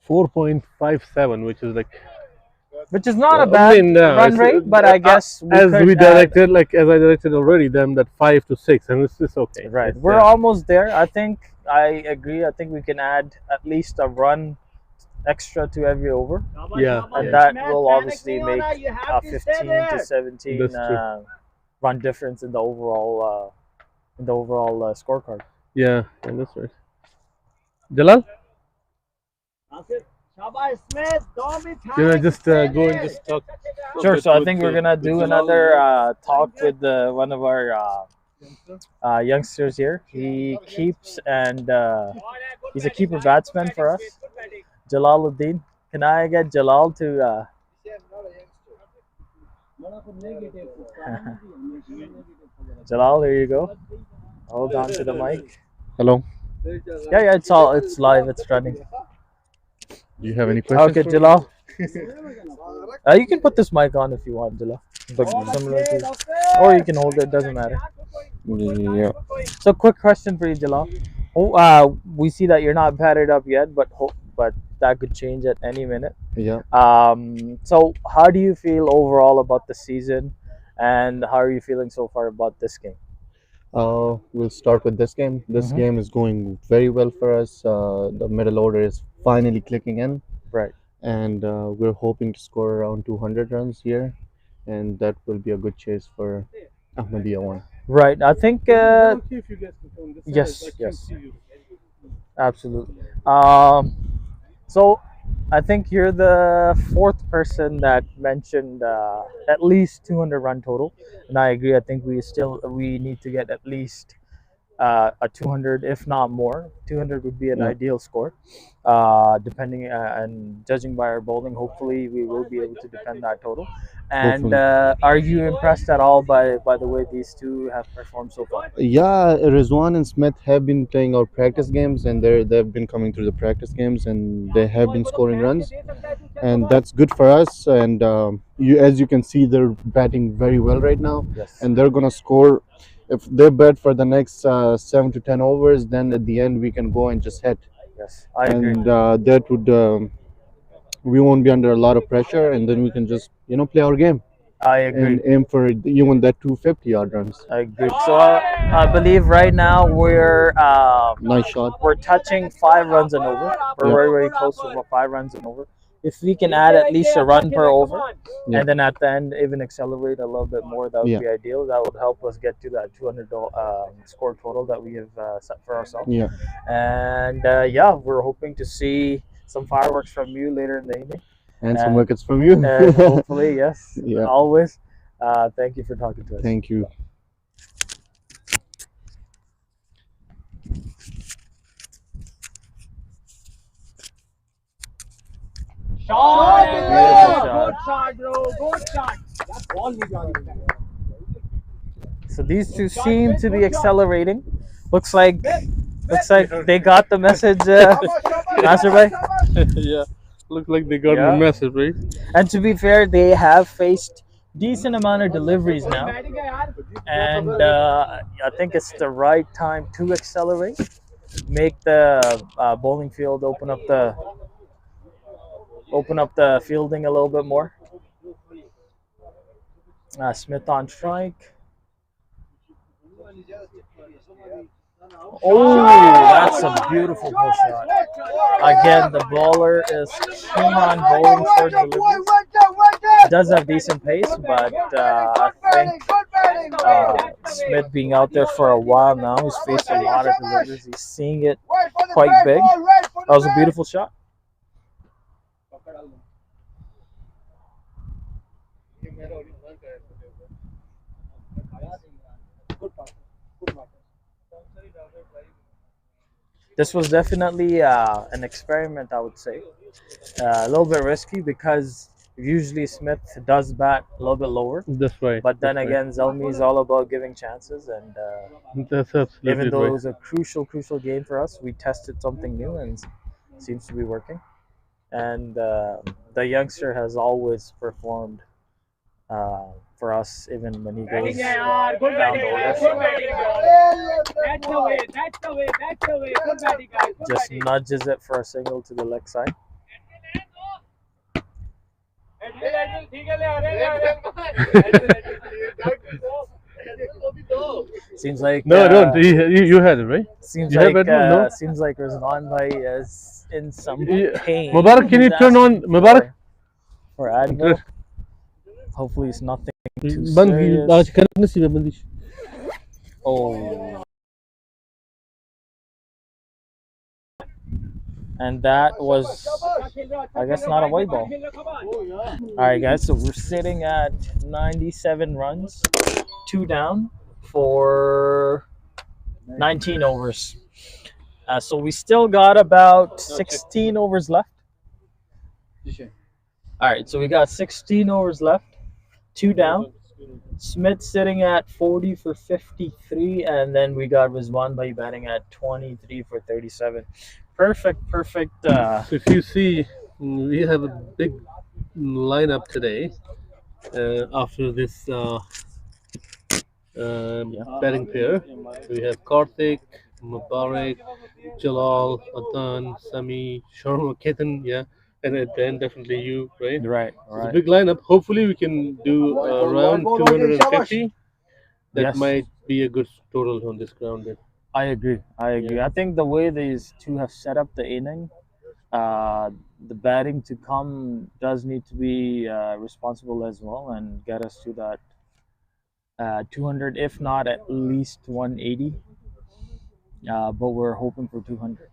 E: 4.57, which is like
H: Which is not a
E: I
H: bad
E: mean, no,
H: run
E: it's-
H: rate, but I guess we
E: as
H: could
E: we
H: add-
E: directed, like as I directed already, them that 5 to 6, and it's okay.
H: Right,
E: It's,
H: we're almost there. I think I agree. I think we can add at least a run extra to every over,
E: yeah,
H: and
E: yeah.
H: that will obviously make a 15 to 17
E: That's true.
H: run difference in the overall scorecard.
E: Yeah, that's right. Jalal,
C: शाबाश Smith, दो minute
E: can I just go and just talk? a
H: Sure.
E: bit
H: So I
E: with,
H: think we're gonna do
E: with
H: another
E: Jalal?
H: talk with one of our youngsters here. He keeps and he's a keeper batsman for us, Jalaluddin. Can I get Jalal to? Jalal, here you go. Hold on to the mic.
J: Hello.
H: Yeah, it's live. It's running.
J: Do you have any questions?
H: Okay,
J: for me?
H: Jalal. You can put this mic on if you want, Jalal. But similar to, or you can hold it. Doesn't matter.
J: Yeah.
H: So, quick question for you, Jalal. We see that you're not padded up yet, but that could change at any minute.
J: Yeah.
H: So how do you feel overall about the season, and how are you feeling so far about this game?
J: We'll start with this game. This
H: Mhm.
J: game is going very well for us. The middle order is finally clicking in,
H: Right.
J: and we're hoping to score around 200 runs here, and that will be a good chase for Ahmadiya one.
H: Right. I think.
E: Okay, if you guys can come this side,
H: Yes,
E: I can't
H: yes.
E: see you.
H: Absolutely. So I think you're the fourth person that mentioned at least 200 run total, and I agree. I think we need to get at least
B: a 200, if not more. 200 would be an
J: Yeah.
B: ideal score. Depending and judging by our bowling, hopefully we will be able to defend that total. And
J: Hopefully.
B: are you impressed at all by the way these two have performed so far?
J: Yeah, Rizwan and Smith have been playing our practice games, and they've been coming through the practice games, and they have been scoring runs, and that's good for us. And as you can see, they're batting very well right now,
B: Yes.
J: and they're gonna score. If they bat for the next 7 to 10 overs, then at the end we can go and just hit,
B: Yes, I agree.
J: and that would we won't be under a lot of pressure, and then we can just play our game
B: I agree.
J: and aim for even that 250 yard runs.
B: I agree. So I believe right now
J: Nice shot.
B: we're touching 5 runs and over. We're
J: Yeah.
B: very, very close to 5 runs and over. If we can add at least a run per over,
J: Yeah.
B: and then at the end even accelerate a little bit more, that would
J: Yeah.
B: be ideal. That would help us get to that 200 score total that we have set for ourselves.
J: Yeah.
B: And yeah, we're hoping to see some fireworks from you later in the evening.
J: And some
B: And-
J: wickets from you.
B: And hopefully, yes,
J: Yeah.
B: always. Thank you for talking to us.
J: Thank you.
B: So these two seem to be accelerating. Looks like they got the message, Nasser Bhai.
E: Yeah, look like they got
B: Yeah.
E: the message, right?
B: And to be fair, they have faced decent amount of deliveries now, and I think it's the right time to accelerate, make the bowling field open up the fielding a little bit more. Smith on strike. Oh, that's a beautiful pull shot. Again, the bowler is keen on bowling for deliveries. Does have decent pace, but I think Smith being out there for a while now, he's faced a lot of deliveries. He's seeing it quite big. That was a beautiful shot. This was definitely an experiment, I would say. A little bit risky because usually Smith does bat a little bit lower.
E: That's right.
B: But then
E: that's
B: again, Zalmi is all about giving chances, and
E: right. That's absolutely
B: even though it
E: right.
B: was a crucial game for us, we tested something new and it seems to be working. And the youngster has always performed for us, even when he goes down the order. Just nudges it for a single to the leg side. Seems like
E: No, don't. You had it, right?
B: Seems
E: You
B: like
E: have Edmund? No?
B: seems like Rizwan Bhai is in some
E: Yeah.
B: pain.
E: Mubarak, can you
B: He's
E: turn on
B: asking
E: Mubarak?
B: for Advil? Hopefully it's nothing too
E: बंद
B: serious.
E: आज करने नसीब है बंदिश.
B: Oh. And that was, I guess, not a white ball. All right, guys. So we're sitting at 97 runs, 2 down for 19 overs. So we still got about 16 overs left. All right, so we got 16 overs left, 2 down. Smith sitting at 40 for 53, and then we got Rizwan Bhai batting at 23 for 37. Perfect.
E: So if you see, we have a big lineup today after this batting pair. We have Karthik, Mubarak, Jalal, Adnan, Sami, Sharma, Ketan, yeah, and at the end definitely you, right?
B: Right.
E: It's a big lineup. Hopefully we can do around 250. That
B: Yes.
E: might be a good total on this ground. Then.
B: I agree. I think the way these two have set up the inning, the batting to come does need to be responsible as well and get us to that 200, if not at least 180. But we're hoping for 200.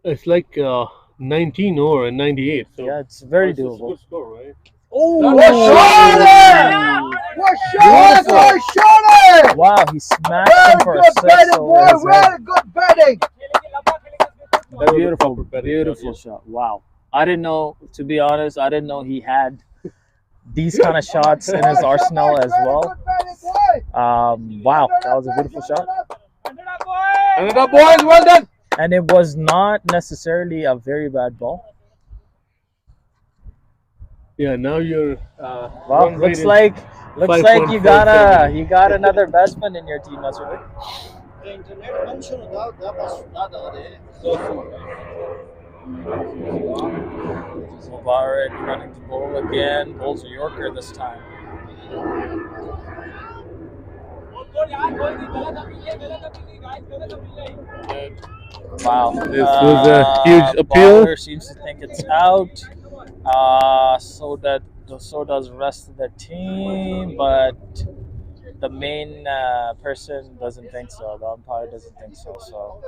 E: It's like 19 or 98. So
B: Yeah, it's very
E: it's a
B: doable.
E: good score, right?
B: Wow, he smashed him for a 6 over his head.
C: good batting.
B: Beautiful shot. Wow. I didn't know, to be honest, I didn't know he had these kind of shots in his arsenal as well. Wow, that was a beautiful shot.
C: And the boys, well done.
B: And it was not necessarily a very bad ball.
E: Yeah, now you're.
B: Well, looks like you got another batsman in your team, Nasruddin. Mubarak running to bowl again. Bowls a Yorker this time. Wow.
E: This was a huge appeal.
B: Bowler seems to think it's out. So does the rest of the team, but the main person doesn't think so. The umpire doesn't think so. So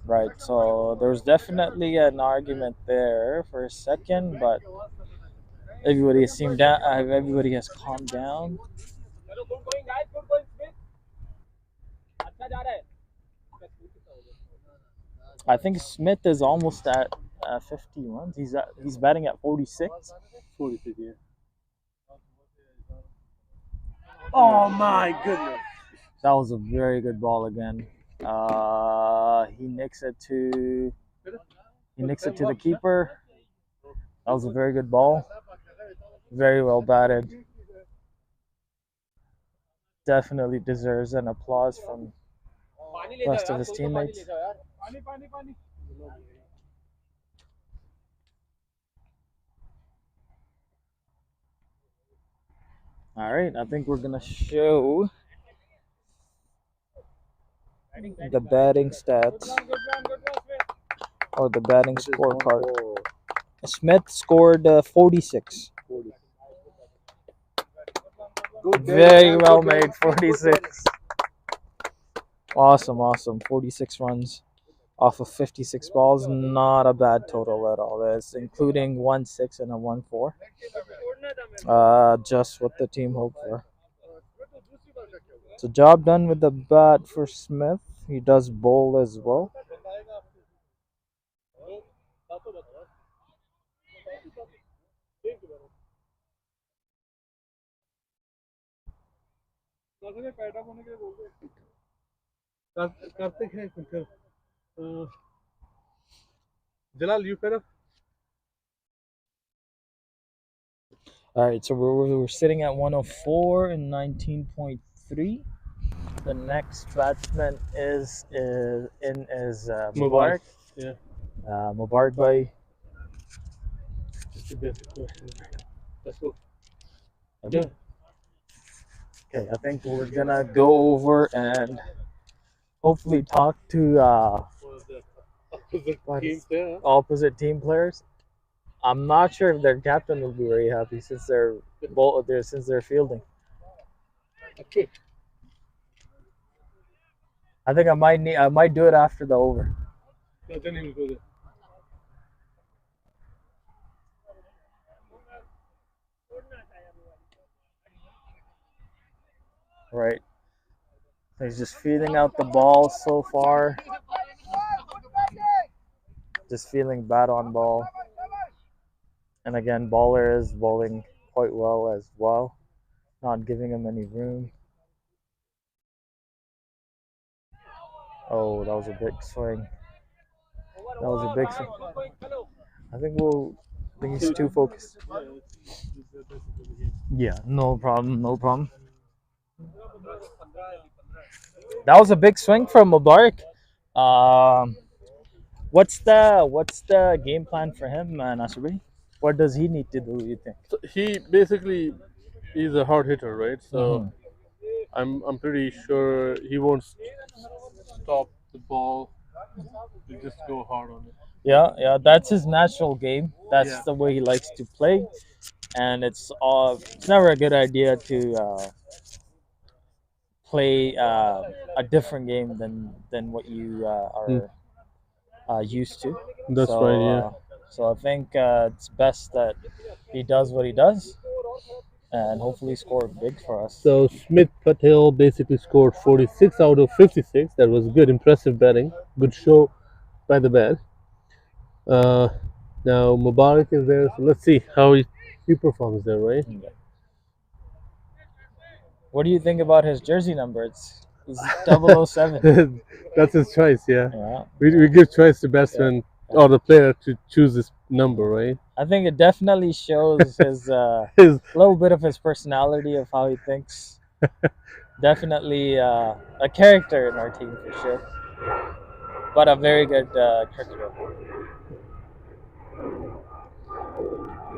B: right. So there's definitely an argument there for a second, but everybody seemed down. Everybody has calmed down. I think Smith is almost at 50 runs. He's batting at 46.
E: 46, yeah. Oh my goodness!
B: That was a very good ball again. He nicks it to the keeper. That was a very good ball. Very well batted. Definitely deserves an applause from the rest of his teammates. All right, I think we're gonna show the batting stats or the batting scorecard. Smith scored 46. Very well made, 46. Awesome. 46 runs off of 56 balls. Not a bad total at all. That's including 1-6 and a 1-4. Just what the team hoped for. So job done with the bat for Smith. He does bowl as well.
E: Kartik है फिर Jalal, you fed up?
B: All right, so we're sitting at 104 and 19.3. The next batsman is Mubarak.
E: Yeah.
B: Mubarak bhai.
E: Just a basic question. Let's go.
B: Okay, I think we're gonna go over and hopefully talk to opposite team players. I'm not sure if their captain will be very happy since they're fielding.
E: Okay.
B: I think I might do it after the over.
E: No, then he will go there.
B: Right. So he's just feeling out the ball so far. Just feeling bad on ball. And again, baller is bowling quite well as well. Not giving him any room. Oh, that was a big swing. I think he's too focused. Yeah, no problem. That was a big swing from Mubarak. What's the game plan for him, Nasruddin? What does he need to do, you think?
E: So he basically is a hard hitter, right? So I'm pretty sure he won't stop the ball. He'll just go hard on it.
B: Yeah, that's his natural game. That's
E: Yeah.
B: the way he likes to play, and it's never a good idea to play a different game than what you are used to.
E: That's right, yeah.
B: So I think it's best that he does what he does and hopefully score big for us.
E: So Smith Patel basically scored 46 out of 56. That was good, impressive batting. Good show by the bat. Now Mubarak is there, so let's see how he performs there, right?
B: What do you think about his jersey number? It's 007.
E: That's his choice, yeah.
B: Yeah.
E: We give choice to batsman or the player to choose this number, right?
B: I think it definitely shows his
E: His-
B: little bit of his personality of how he thinks. Definitely a character in our team for sure, but a very good cricketer.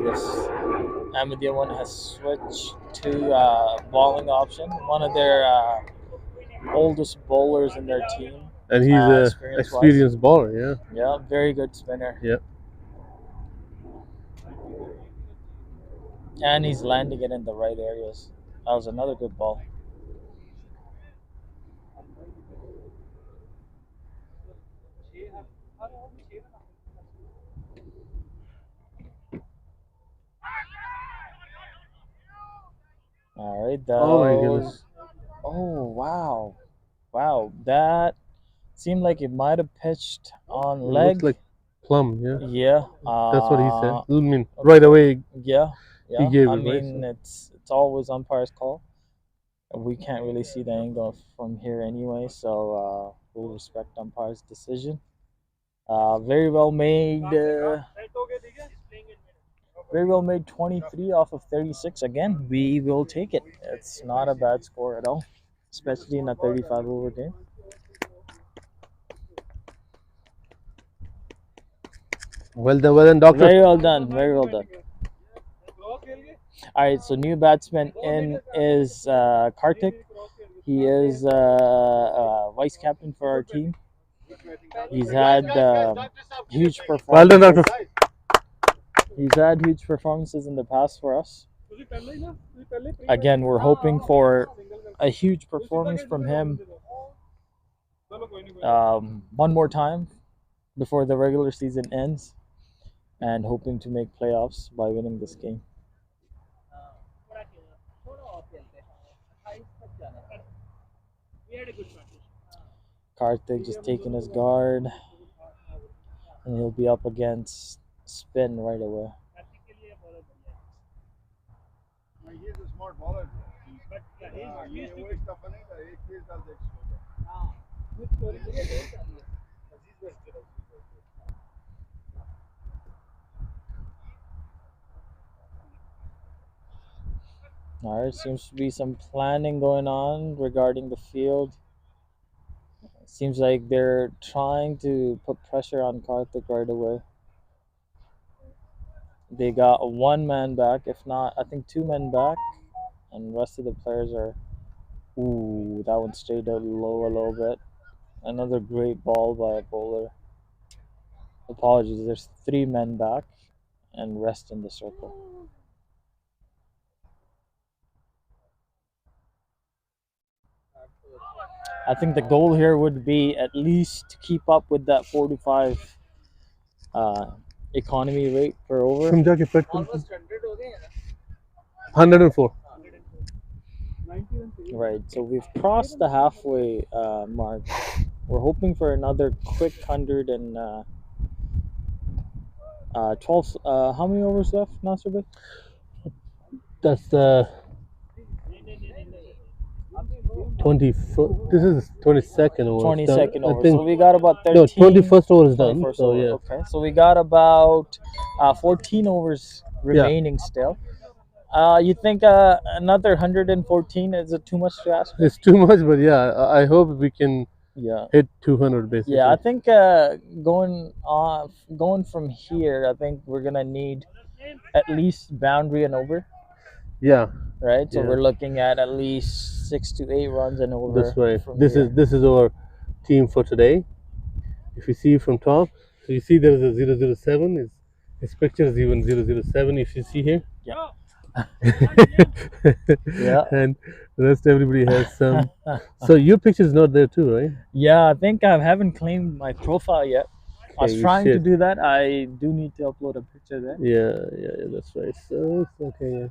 B: Yes, Ahmadiya one has switched to bowling option. One of their oldest bowlers in their team,
E: And he's a
B: experience-wise.
E: experienced bowler, yeah.
B: Yeah, very good spinner.
E: Yeah.
B: And he's landing it in the right areas. That was another good ball. All right, that
E: Oh my
B: was.
E: goodness.
B: Oh wow, wow! That seemed like it might have pitched on
E: It
B: leg.
E: looks like plum, yeah.
B: Yeah.
E: That's what he said. I mean,
B: okay.
E: right away
B: Yeah.
E: he gave
B: I
E: it, right?
B: mean, it's always umpire's call. We can't really see the angle from here anyway, so we'll respect umpire's decision. Very well made. Very well made 23 off of 36. Again, we will take it. It's not a bad score at all, especially in a 35 over game.
E: Well done, doctor.
B: Very well done. Very well done. All right, so new batsman in is Kartik. He is vice captain for our team. He's had huge performances.
E: Well done, doctor.
B: He's had huge performances in the past for us. Again, we're hoping for a huge performance from him one more time before the regular season ends, and hoping to make playoffs by winning this game. Karthik just taking his guard, and he'll be up against spin right away.
C: He is a smart bowler. ये वो इसका बनेगा एक तेज डाल दे
B: All right, seems to be some planning going on regarding the field. Seems like they're trying to put pressure on Karthik right away. They got one man back, if not, I think two men back, and the rest of the players are. Ooh, that one stayed out low a little bit. Another great ball by a bowler. Apologies, there's three men back, and rest in the circle. I think the goal here would be at least to keep up with that 45 economy rate per over.
E: 104.
B: Right, so we've crossed the halfway mark. We're hoping for another quick 112. How many overs left, Nasser Bhai?
E: That's the 20th. This is 22nd over.
B: 22nd
E: I
B: over.
E: think,
B: So we got about 13.
E: no, 21st over is done.
B: 21st
E: So
B: over.
E: yeah.
B: Okay, so we got about 14 overs remaining still. You think another 114 is it too much to ask for?
E: It's too much, but yeah, I hope we can hit 200 basically.
B: Yeah, I think going from here, I think we're gonna need at least boundary and over.
E: Yeah.
B: Right. So
E: Yeah.
B: we're looking at least 6 to 8 runs and over.
E: That's right.
B: from
E: This
B: here.
E: is our team for today. If you see from top, so you see there is a 007. His picture is even 007. If you see here.
B: Yeah.
E: Yeah. And the rest everybody has some. So your picture is not there too, right?
B: Yeah, I think I haven't claimed my profile yet. I was
E: you
B: trying to
E: should.
B: do that. I do need to upload a picture there.
E: Yeah, that's right. So it's okay. Yeah.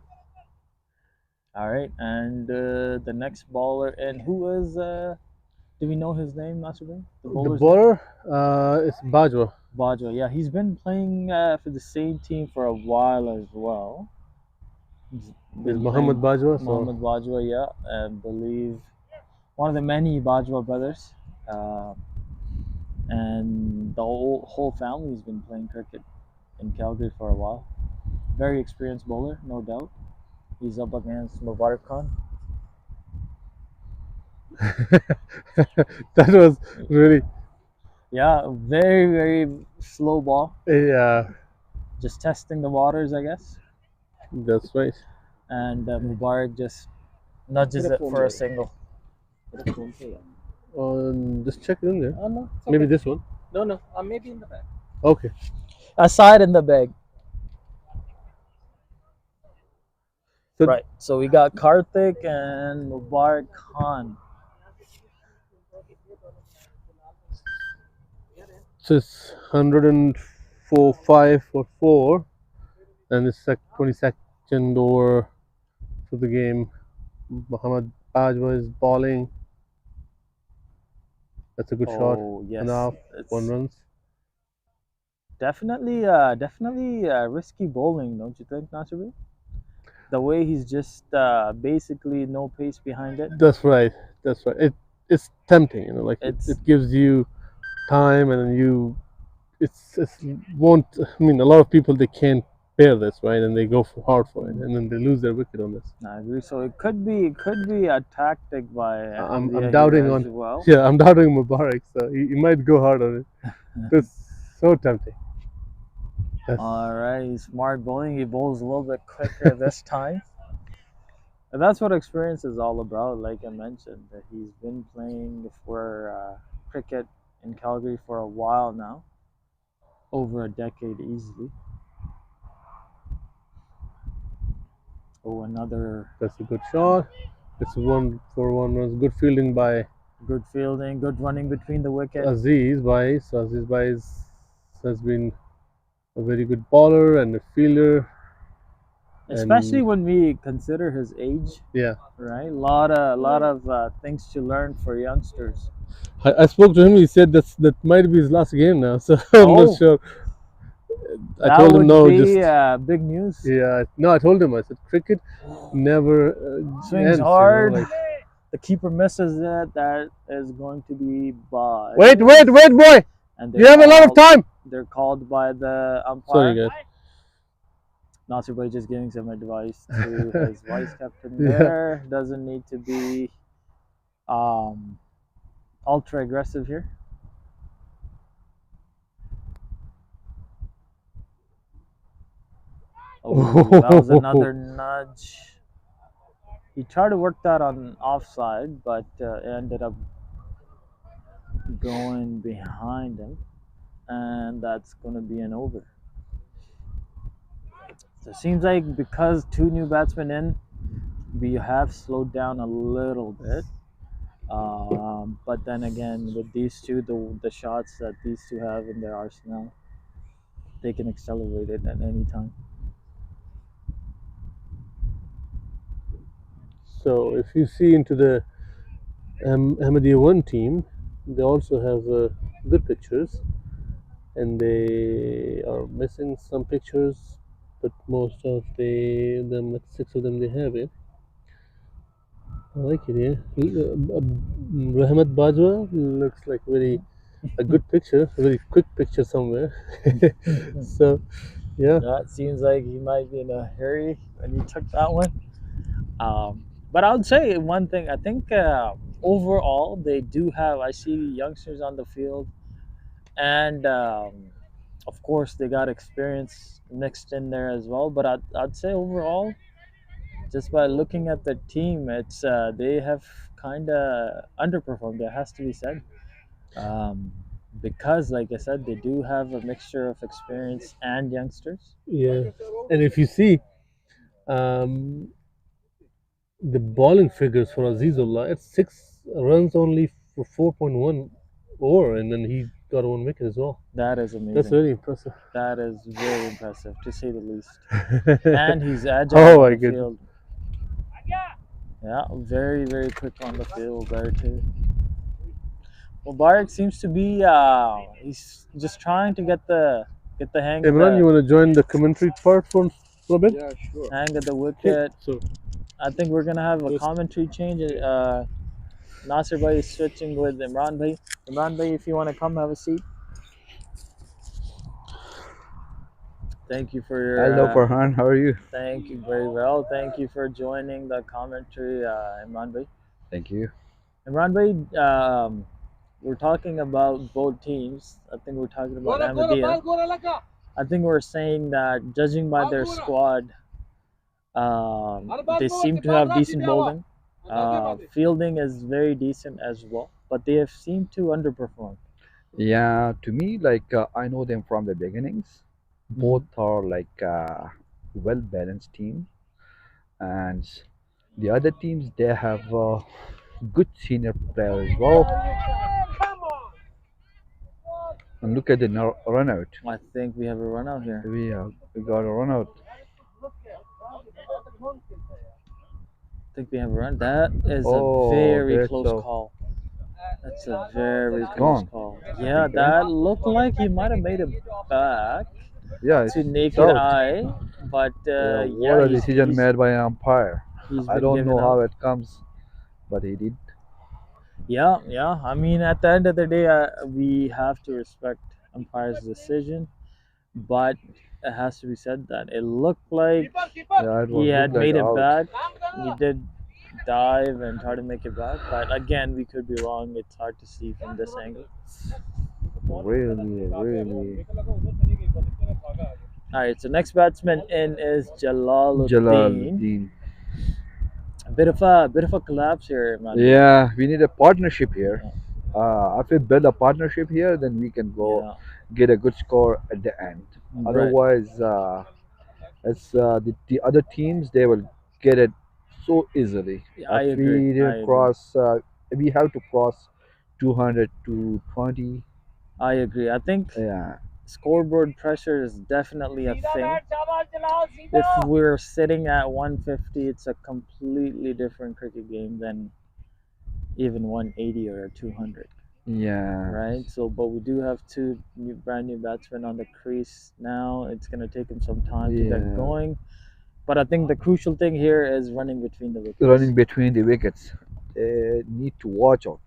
B: All right, and the next baller, and who is? Do we know his name, Master Bey? The
E: The
B: bowler's name?
E: bowler, is Bajwa.
B: Bajwa. Yeah, he's been playing for the same team for a while as well. He's
E: Is
B: been
E: Muhammad
B: playing
E: Bajwa. So
B: Mohammed Bajwa, yeah, I believe one of the many Bajwa brothers. And the whole family's been playing cricket in Calgary for a while. Very experienced bowler, no doubt. He's up against Mubarak Khan.
E: that was really,
B: Yeah, very slow ball.
E: yeah,
B: Just testing the waters, I guess.
E: that's right.
B: And Mubarak just nudges it for a single.
E: Just check it in there.
B: Oh no, it's
E: Maybe
B: okay.
E: this one.
B: No, maybe in the back.
E: Okay.
B: Aside in the bag.
E: So
B: Right. So we got Karthik and Mubarak Khan.
E: so it's 104, 5 for 4, and it's like 22nd over to the game. Muhammad Bajwa is bowling. That's a good shot.
B: Oh yes,
E: Enough.
B: it's
E: 1 runs.
B: definitely risky bowling, don't you think, Nasruddin? The way he's just basically no pace behind it.
E: That's right. That's right. It's tempting, like
B: It's
E: it gives you time, and then you it's won't. I mean, a lot of people, they can't bear this, right? And they go hard for it, and then they lose their wicket on this.
B: I agree. So it could be a tactic by
E: I'm
B: Ahmadiya
E: doubting
B: here
E: on.
B: as well.
E: Yeah, I'm doubting Mubarak, so he might go hard on it. That's so tempting. That's,
B: All right, he's smart bowling. He bowls a little bit quicker this time. And that's what experience is all about. Like I mentioned, that he's been playing for cricket in Calgary for a while now, over a decade easily. Oh, another
E: that's a good shot. It's 1 for 1 runs. Good fielding by
B: good fielding, good running between the wicket.
E: Aziz Bhai. So Aziz Bhai has been a very good bowler and a fielder.
B: Especially
E: And
B: when we consider his age,
E: yeah,
B: right? Lot of things to learn for youngsters.
E: I spoke to him. He said that might be his last game now. So I'm
B: Oh.
E: not sure. I
B: That
E: told him
B: would
E: no.
B: be
E: Just
B: big news.
E: yeah. No, I told him. I said cricket never
B: Swings
E: ends.
B: hard.
E: Like,
B: The keeper misses it. That is going to be by.
E: wait, boy.
B: And
E: You have a lot of time.
B: They're called by the umpire.
E: Sorry, guys.
B: Nasir Bhai just giving some advice to his vice captain
E: Yeah.
B: there. Doesn't need to be ultra aggressive here. Oh, that was another nudge. He tried to work that on offside, but ended up going behind him, and that's going to be an over. So it seems like because two new batsmen in, we have slowed down a little bit. But then again, with these two, the shots that these two have in their arsenal, they can accelerate it at any time.
E: So if you see into the Ahmadiya 1 team, they also have good pictures, and they are missing some pictures, but most of them, like 6 of them, they have it. I like it, yeah. Rahmat Bajwa looks like a good picture, a very quick picture somewhere. So, yeah.
B: It seems like he might be in a hurry when he took that one. But I would say one thing. I think overall they do have. I see youngsters on the field, and of course they got experience mixed in there as well. But I'd say overall, just by looking at the team, it's they have kind of underperformed. It has to be said, because like I said, they do have a mixture of experience and youngsters.
E: Yeah, and if you see the bowling figures for Azizullah, it's 6 runs only for 4.1 over, and then he got one wicket as well.
B: That is amazing.
E: That's really impressive.
B: That is very impressive, to say the least. And he's agile
E: Oh
B: on
E: my
B: the
E: goodness.
B: field. Yeah, very, very quick on the field there too. Mubarak seems to be he's just trying to get the hang of
E: Imran, you
B: the
E: want to join the commentary part for a bit?
G: Yeah, sure.
B: hang of the
E: Okay,
B: wicket.
E: so
B: I think we're gonna have a
E: Just-
B: commentary change. Nasir Bhai is switching with Imran Bhai. Imran Bhai, if you want to come have a seat. Thank you for your.
K: Hello, Farhan. How are you?
B: Thank you very well. Thank you for joining the commentary, Imran Bhai.
K: Thank you.
B: Imran Bhai, we're talking about both teams. I think we're talking about Ahmadiya. I think we're saying that judging by their squad, they seem to have decent bowling. Fielding is very decent as well, but they have seemed to underperform.
K: Yeah, to me, I know them from the beginnings. Both are like well balanced team, and the other teams they have good senior players as well. And look at the run out.
B: I think we have a run out here.
K: We got a run out.
B: I think we have a run. That is
K: Oh,
B: a very
K: that's
B: close
K: a-
B: call. That's a very close
K: gone.
B: call. Yeah, that looked like he might have made it back
K: Yeah, it's
B: to naked
K: out.
B: eye, but
K: Yeah,
B: yeah,
K: what a decision made by an umpire.
B: he's
K: I
B: been
K: don't
B: given
K: know
B: up.
K: how it comes, but he did.
B: Yeah. I mean, at the end of the day, we have to respect umpire's decision, but it has to be said that it looked like
K: Yeah, it was
B: he had
K: looked like
B: made it
K: out.
B: back. He did dive and try to make it back, but again, we could be wrong. It's hard to see from this angle.
K: Really.
B: All right, so next batsman in is Jalaluddin.
K: Jalaluddin.
B: A bit of a collapse here, man.
K: Yeah, we need a partnership here. If we build a partnership here, then we can go
B: Yeah.
K: get a good score at the end.
B: Right.
K: Otherwise, the other teams they will get it so easily.
B: I
K: If
B: agree.
K: we
B: I
K: didn't
B: agree.
K: cross, we have to cross 200 to 20.
B: I agree. I think
K: Yeah,
B: scoreboard pressure is definitely a thing. If we're sitting at 150, it's a completely different cricket game than even 180 or 200,
K: yeah,
B: right? So, but we do have two brand new batsmen on the crease now. It's going to take them some time to get
K: yeah.
B: going. But I think the crucial thing here is running between the wickets.
K: Running between the wickets, they need to watch out,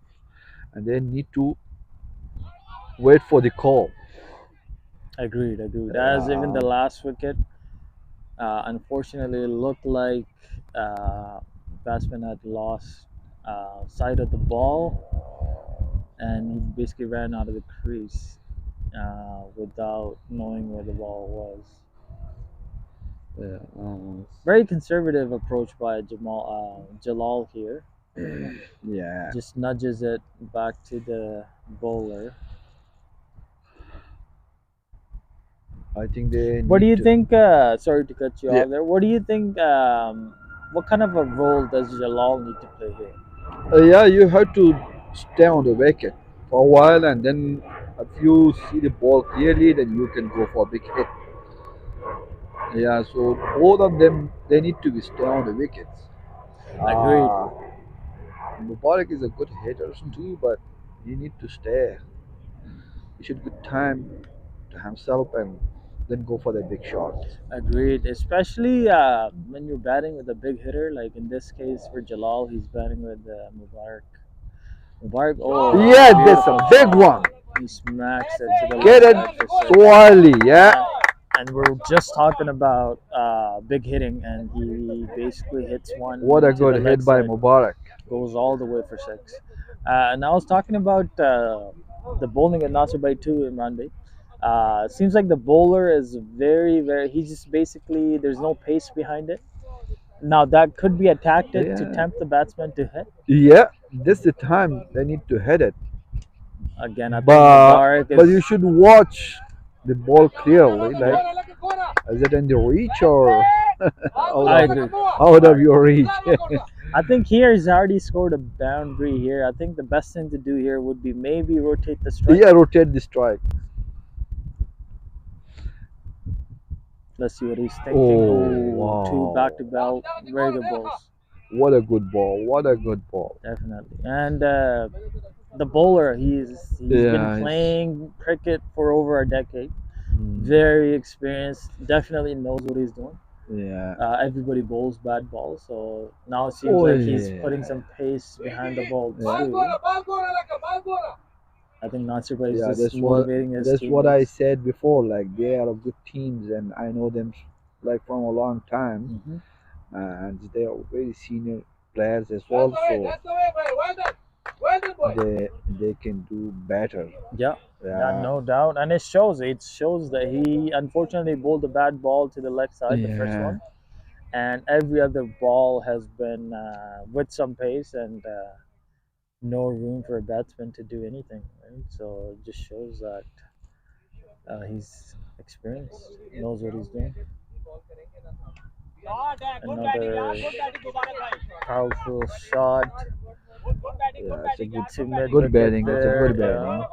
K: and they need to wait for the call.
B: Agreed. As even the last wicket, unfortunately, it looked like batsman had lost sight of the ball, and he basically ran out of the crease without knowing where the ball was. Very conservative approach by Jalal here.
K: Yeah.
B: Just nudges it back to the bowler.
K: I think they.
B: What do
K: need
B: you
K: to-
B: think? Sorry to cut you
K: Yeah.
B: off there. What do you think? What kind of a role does Jalal need to play here?
K: Yeah, you have to stay on the wicket for a while, and then if you see the ball clearly, then you can go for a big hit. Yeah, so both of them they need to be stay on the wickets.
B: Agreed.
K: Mubarak is a good hitter too, but he need to stay. He should get time to himself and then go for the big shots.
B: Agreed. Especially when you're batting with a big hitter, like in this case for Jalal, he's batting with Mubarak. Mubarak, oh,
K: Yeah, that's a big one.
B: he smacks it to the
K: Get
B: left
K: it
B: side for six.
K: so early, yeah.
B: And we're just talking about big hitting, and he basically hits one.
K: What a
B: to
K: good
B: the
K: hit
B: leg
K: by
B: side.
K: Mubarak.
B: Goes all the way for six. And I was talking about the bowling at Nasir Bhai too, Imran Bhai. It seems like the bowler is very. He's just basically there's no pace behind it. Now that could be a tactic to
K: Yeah.
B: tempt the batsman to hit.
K: Yeah, this is the time they need to hit it.
B: Again, I think
K: But
B: Mubarak
K: but
B: is
K: you should watch the ball clearly. Like, is it in the reach or out
B: I
K: of
B: agree.
K: out of your reach.
B: I think here he's already scored a boundary here. I think the best thing to do here would be maybe rotate the strike.
K: Yeah, rotate the strike.
B: Let's see what he's thinking.
K: Oh
B: Oh, two back to
K: wow!
B: back, very good balls,
K: What a good ball! What a good ball!
B: definitely. And the bowler, he's been
K: Yeah,
B: playing cricket for over a decade.
K: mm,
B: Very experienced. Definitely knows what he's doing.
K: yeah.
B: Everybody bowls bad balls, so now it seems
K: Oh
B: like he's
K: yeah,
B: putting some pace behind the ball
K: yeah.
B: too. I think Nasir Bhai is
K: Yeah,
B: just motivating his
K: that's what I
B: teammates.
K: said before. Like they are good teams, and I know them like from a long time,
B: Hmm.
K: and they are very senior players as well. So they can do better.
B: Yeah, yeah,
K: Yeah,
B: no doubt, and it shows. It shows that he unfortunately bowled a bad ball to the left side, the first
K: yeah,
B: one, and every other ball has been with some pace and no room for a batsman to do anything. Right, so it just shows that he's experienced, knows what he's doing. Another powerful shot
K: yeah. It's a
B: to mid
K: good
B: wicket
K: batting. It's a
B: there.
K: good batting.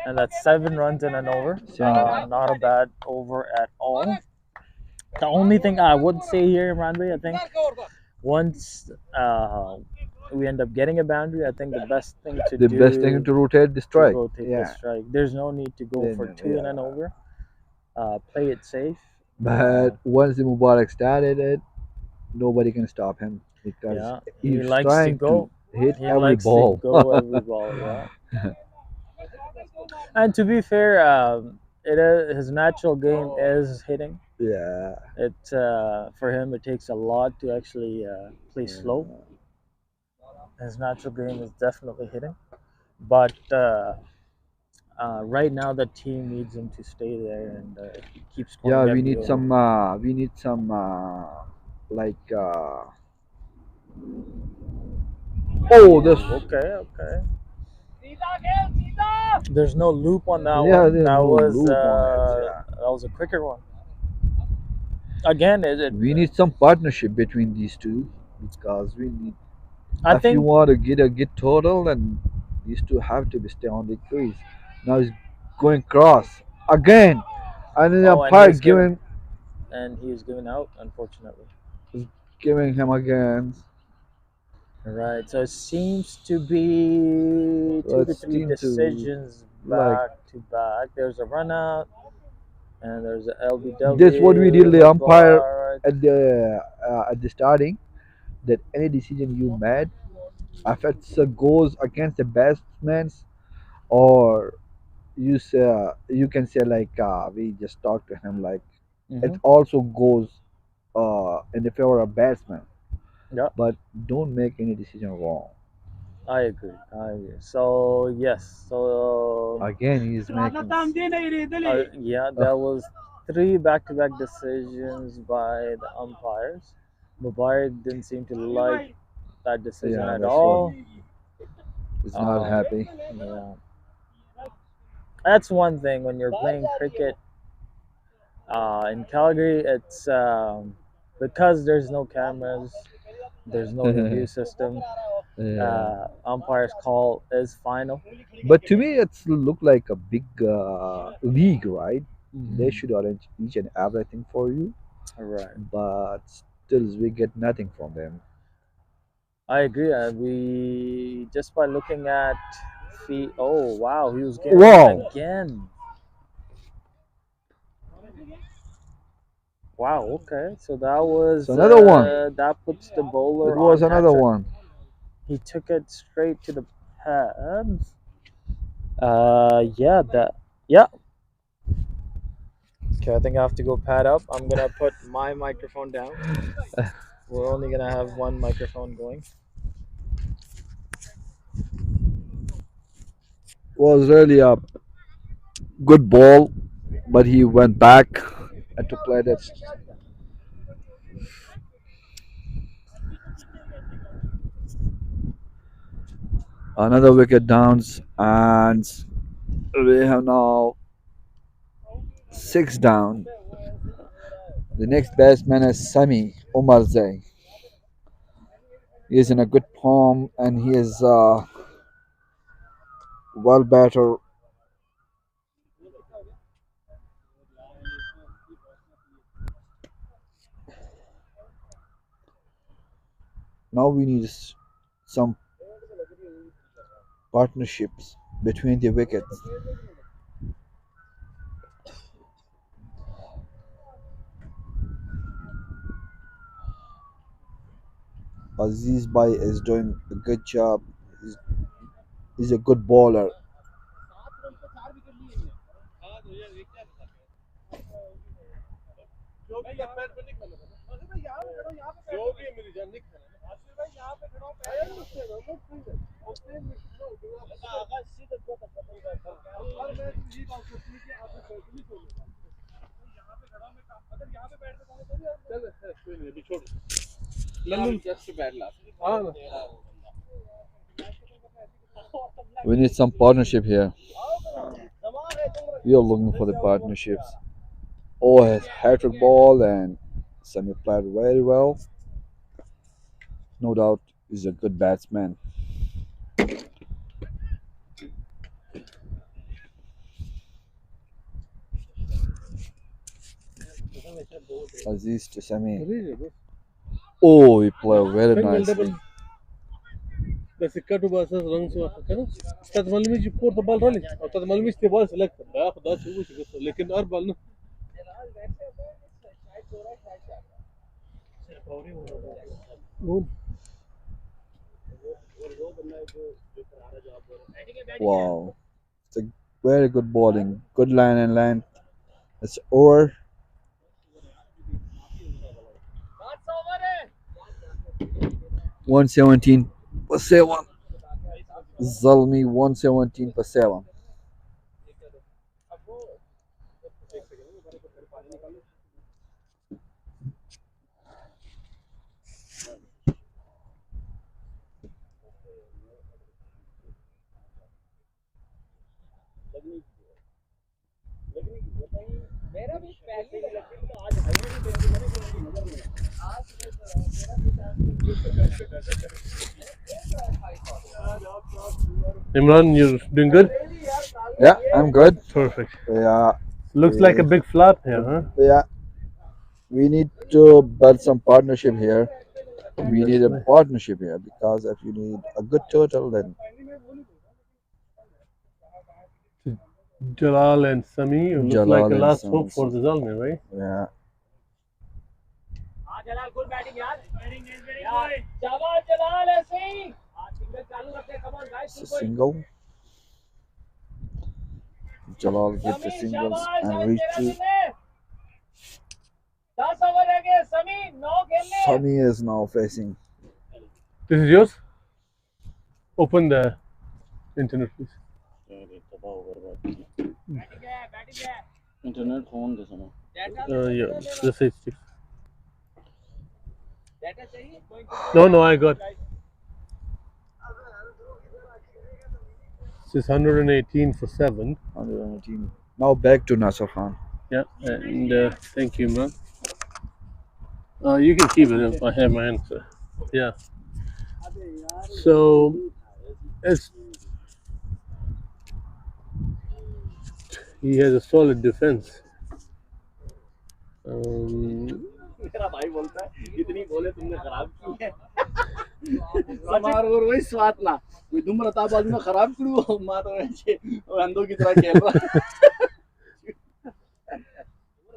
B: And that's 7 runs in an over. Not a bad over at all. The only thing I would say here, Imran, I think once we end up getting a boundary, I think the best thing to
K: The best thing
B: do
K: to rotate the
B: to
K: strike.
B: rotate the
K: Yeah,
B: strike. There's no need to go for
K: then
B: two in
K: yeah.
B: an over. Play it safe.
K: But once the Mubarak started it, nobody can stop him because
B: Yeah, he
K: he's
B: likes to
K: trying to
B: go.
K: hit
B: He
K: every
B: likes to
K: ball.
B: go every ball. Yeah. And to be fair, his natural game is hitting.
K: Yeah.
B: It for him it takes a lot to actually play slow. His natural game is definitely hitting, but right now the team needs him to stay there and keep
K: Yeah,
B: scoring every over.
K: we need some like oh this
B: Okay, okay. There's no loop on that
K: yeah,
B: one.
K: there's no loop on it. Yeah.
B: That was a quicker one. Again, is it?
K: We need some partnership between these two because we need
B: I
K: if you
B: think.
K: want to get a good total then these two have to be stay on the crease. Now he's going cross again and then the
B: Oh, and
K: umpire giving
B: he was given out, unfortunately.
K: is giving him again.
B: Right. So it seems to be
K: So
B: two to
K: it's
B: three
K: team to
B: decisions
K: like
B: back to back. There's a run out, and there's a
K: this what we did
B: LBW.
K: the umpire
B: Mubarak.
K: at the starting that any decision you made affects goes against the batsman's or you say you can say like we just talked to him like it
B: Hmm.
K: also goes in the favor of batsman
B: Yeah,
K: but don't make any decision wrong
B: I agree. I agree. So yes. So
K: again he's making
B: yeah, that was three back-to-back decisions by the umpires. Mubarak didn't seem to like that decision
K: yeah
B: at
K: that's what
B: all.
K: is not
B: Um,
K: happy
B: yeah, that's one thing when you're playing cricket in Calgary. It's because there's no cameras, there's no review system.
K: yeah
B: Umpire's call is final.
K: but to me it's look like a big league right they
B: Hmm.
K: should arrange each and everything for you
B: Right.
K: but still we get nothing from them.
B: I agree. We just by looking at fee. Oh wow, he was getting
K: Wow!
B: again. Wow. Okay, so that
K: So
B: was
K: another one.
B: that puts the
K: That
B: bowler
K: was
B: on hat
K: another
B: trick.
K: one.
B: He took it straight to the pads. Yeah, that. Yeah. Okay, I think I have to go pad up. I'm gonna put my microphone down. We're only gonna have one microphone going.
K: Was really a good ball, but he went back and to play that another wicket downs, and we have now 6 down. The next batsman is Sami Omarzai. He is in a good form and he is well batter. Now we need some partnerships between the wickets. Aziz Bhai is doing a good job. He's a good bowler. We need some partnership here. We are looking for the partnerships. Oh, has hat-trick ball and Sami played very well. No doubt, he's a good batsman. Aziz to Sami. Oh, he played very nicely.
E: بس كاتو اساس رنگ سو كده استاذ معلومي جي بورت بال رالي او استاذ معلومي استي بال سلكت باخذ ده شو لكن اربع لنا
K: Wow, it's a very good bowling, good line and length. It's over. $117 Zalmi 117
E: Imran, you're doing good?
K: Yeah, I'm good.
E: Perfect.
K: Yeah.
E: Looks like a big flop here, huh?
K: Yeah. We need to build some partnership here. We need a partnership here because if you need a good total, then
E: Jalal and Sami looks like
K: Jalal
E: a
K: and
E: last
K: Sami.
E: hope for the Zalmi, right?
K: Yeah. It's a single. Jalal gets the singles and reach to Sami is now facing.
E: This is yours? Open the internet, please.
A: Internet phone this one.
E: Yeah, just HD. No, I got. This is 118 for 7.
K: 118. Now back to Nasser Khan.
E: Yeah, and thank you, man. You can keep it. I have my answer. Yeah. So, he has a solid defense.
A: मेरा भाई बोलता है इतनी बोले तुमने खराब की है समार और वही स्वाद ना कोई तुम रता बाजू में खराब करू मारो ऐसे और अंधों की तरह खेल रहा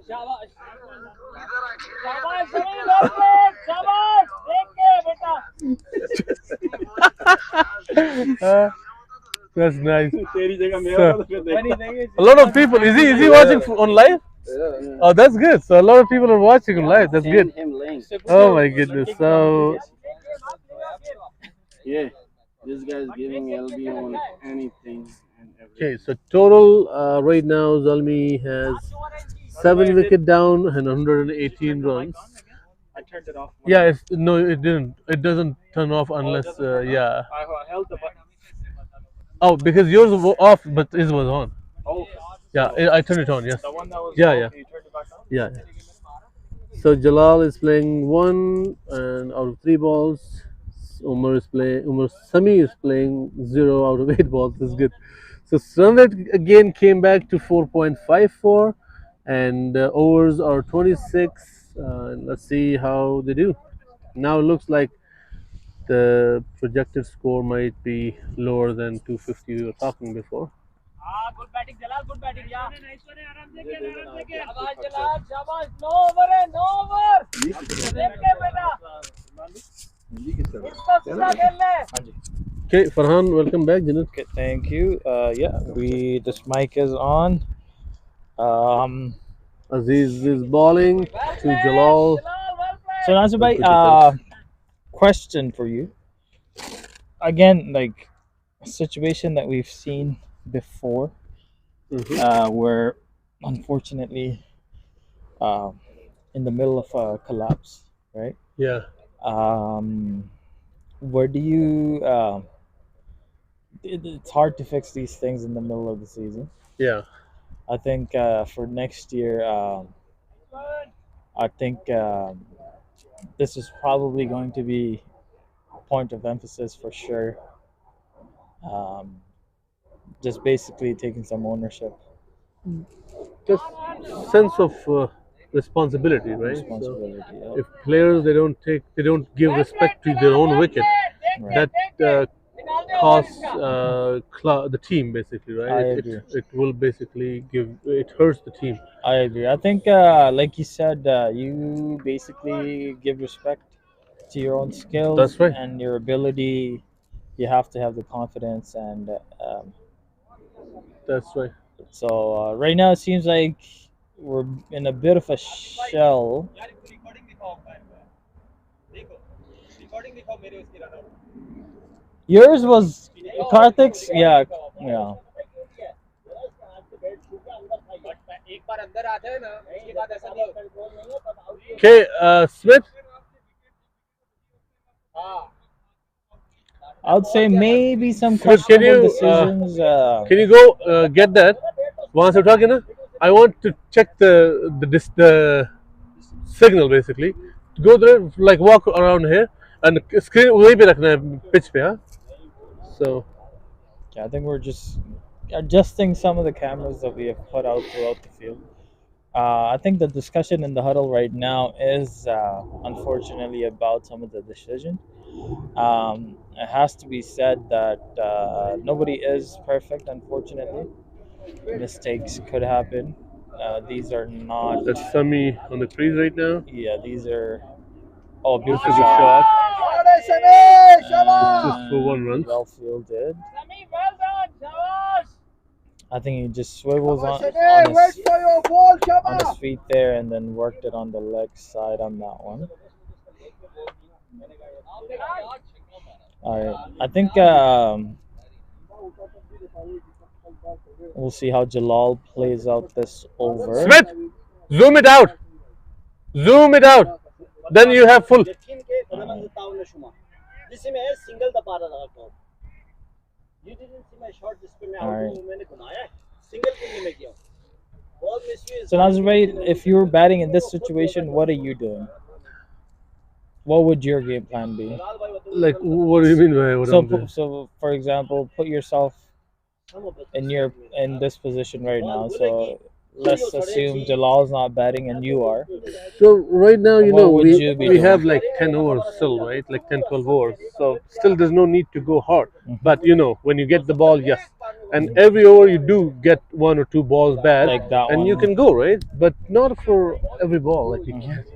A: शाबाश शाबाश शाबाश देख के बेटा
E: That's nice.
A: तेरी जगह
E: So,
A: मेरा तो फिर
E: a lot of people. Is he watching on live?
A: Yeah.
E: Oh, that's good. So a lot of people are watching on live. That's good. Oh my goodness. So
A: yeah, this guy is giving LB on anything and everything.
E: okay. So total right now, Zalmi has 7 wicket down and 118 runs.
B: I turned it off.
E: Yeah, no, it didn't. It doesn't turn off unless yeah.
B: I held the button.
E: Oh, because yours was off, but his was on.
B: Oh.
E: Yeah, I turned it on. Yes.
B: The one that was
E: yeah,
B: off,
E: yeah.
B: you turned it back on?
E: Yeah. So Jalal is playing 1 and out of 3 balls. Umar Sami is playing 0 out of 8 balls. That's good. So run rate again came back to 4.54, and overs are 26. And let's see how they do. Now it looks like the projected score might be lower than 250 we were talking before.
B: Good batting, Jalal. Good batting, yeah. Nice one, Shabash, Jalal. Shabash. No over hai, no over. Dekhe beta. Isko सीधा खेलना है.
E: Okay, Farhan, welcome back. Janet.
B: Okay, thank you. Yeah, this mic is on.
E: Aziz is bowling to Jalal.
B: So Nasir bhai, question for you. Again, like a situation that we've seen before, where unfortunately, in the middle of a collapse, right?
E: Yeah.
B: Where do you? It's hard to fix these things in the middle of the season.
E: Yeah.
B: I think for next year, I think this is probably going to be a point of emphasis for sure. Just basically taking some ownership.
E: Just sense of responsibility, right?
B: Responsibility,
E: so if players they don't give respect to their own wicket, that costs the team basically, right?
B: I
E: it,
B: agree.
E: it will basically it hurts the team.
B: I agree. I think, like you said, you basically give respect to your own skills.
E: That's right.
B: And your ability. You have to have the confidence, and
E: That's right.
B: so right now it seems like we're in a bit of a shell. Yours was Karthik's? Yeah.
E: Okay, Smith.
B: I would say maybe some
E: Smith,
B: questionable decisions.
E: can you go get that? Once you're talking, I want to check the signal basically. Go there, like walk around here, and screen वही पे रखना है pitch पे, हाँ? So.
B: Yeah, I think we're just adjusting some of the cameras that we have put out throughout the field. I think the discussion in the huddle right now is unfortunately about some of the decision. It has to be said that nobody is perfect, unfortunately. Mistakes could happen. These are not.
E: That's Sami on the crease right now.
B: Yeah, these are. Oh, beautiful
E: This is a
B: shot.
E: Just for 1 run.
B: Well fielded. I think he just swivels on his feet there and then worked it on the leg side on that one. All right. I think we'll see how Jalal plays out this over.
E: Smith, zoom it out. Zoom it out. Then you have full.
B: Alright. So Nazir bhai, if you were batting in this situation, what are you doing? What would your game plan be?
E: Like, what do you mean by what I'm doing?
B: So for example, put yourself in this position right now. So let's assume Jalal's not batting and you are.
E: So right now,
B: What would you be
E: we
B: doing?
E: have like 10 overs still, right? Like 10, 12 overs. So still there's no need to go hard. But when you get the ball, yes. And every over you do get 1 or 2 balls bad,
B: Like that
E: and
B: one.
E: you can go, right? But not for every ball. Like you can't.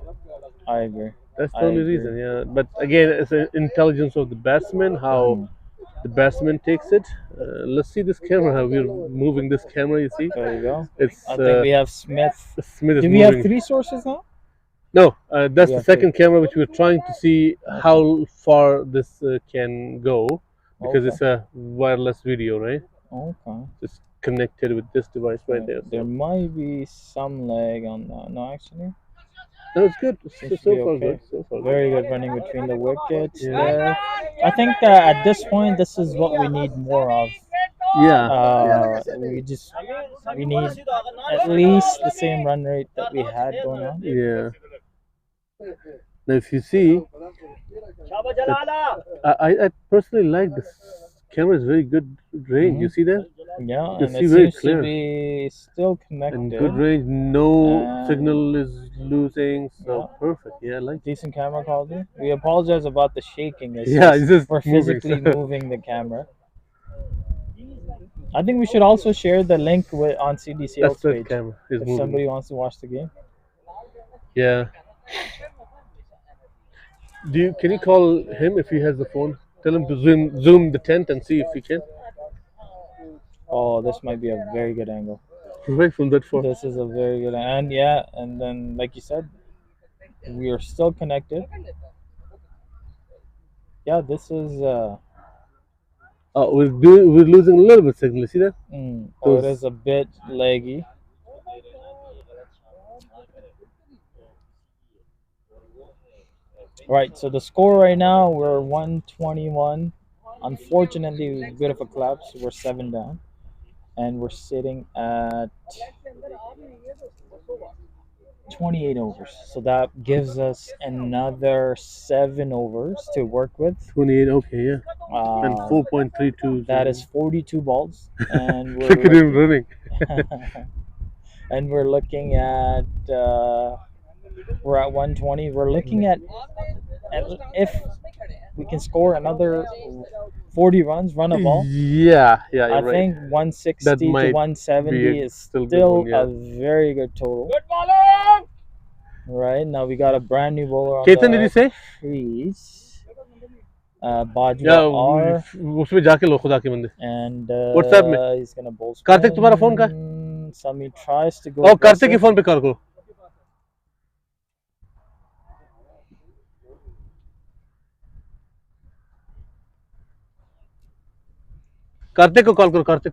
B: I agree.
E: That's the
B: I
E: only
B: agree.
E: reason, yeah. But again, it's an intelligence of the batsman, how the batsman takes it. Let's see this camera, how we're moving this camera, you see?
B: There you go.
E: It's,
B: I think we have Smith.
E: Smith is
B: Do we have
E: moving.
B: 3 sources now?
E: No, that's
B: We
E: the
B: have
E: second camera which we're trying to see how far this can go, because
B: Okay.
E: it's a wireless video, right?
B: Okay.
E: It's connected with this device right there.
B: There might be some lag on that. No, actually.
E: No, it's good.
B: Seems
E: So
B: to be
E: far
B: okay.
E: good. So far
B: Very good running between the wickets
E: Yeah.
B: there. I think at this point, this is what we need more of.
E: Yeah.
B: We need at least the same run rate that we had going on.
E: Yeah. Now, if you see, I personally like this camera. Is very good range. You see that?
B: Yeah,
E: You
B: and
E: see
B: it
E: very
B: seems to
E: clear
B: be still
E: and
B: connected.
E: good range. No
B: And
E: signal is losing. So
B: yeah,
E: perfect. Yeah, I like.
B: decent camera quality. We apologize about the shaking. It's
E: Yeah, it's just
B: we're
E: moving.
B: physically moving the camera. I think we should also share the link on CDCL's
E: That's the
B: page
E: camera is
B: if
E: moving.
B: somebody wants to watch the game.
E: Yeah. Can you call him if he has the phone? Tell him to zoom the tent and see if he can.
B: Oh, this might be a very good angle.
E: Right from that far.
B: This is a very good, and yeah, and then like you said, we are still connected. Yeah, this is
E: Oh, we're losing a little bit signal. See that?
B: oh, it is a bit laggy. Right, so the score right now we're 121. Unfortunately, a bit of a collapse. We're 7 down, and we're sitting at 28 overs. So that gives us another 7 overs to work with.
E: 28. Okay, yeah. And 4.32.
B: That is 42 balls, and we're
E: Look at him running.
B: and we're looking at we're at 120. We're looking at if we can score another 40 runs, run a ball.
E: Yeah, yeah.
B: I
E: You're
B: think
E: right.
B: 160 to 170 is
E: still
B: still
E: good one, yeah.
B: a very good total. Right now we got a brand new bowler on
E: Ketan, did you say?
B: crease. Bajwa
E: Yeah,
B: R.
E: उसमें जाके लो खुदा के बंदे.
B: And
E: WhatsApp में.
B: he's gonna bowl.
E: Kartik तुम्हारा phone का?
B: Sami tries to go.
E: Oh, Kartik के phone पे कर करो. कार्तिक को कॉल करो कार्तिक.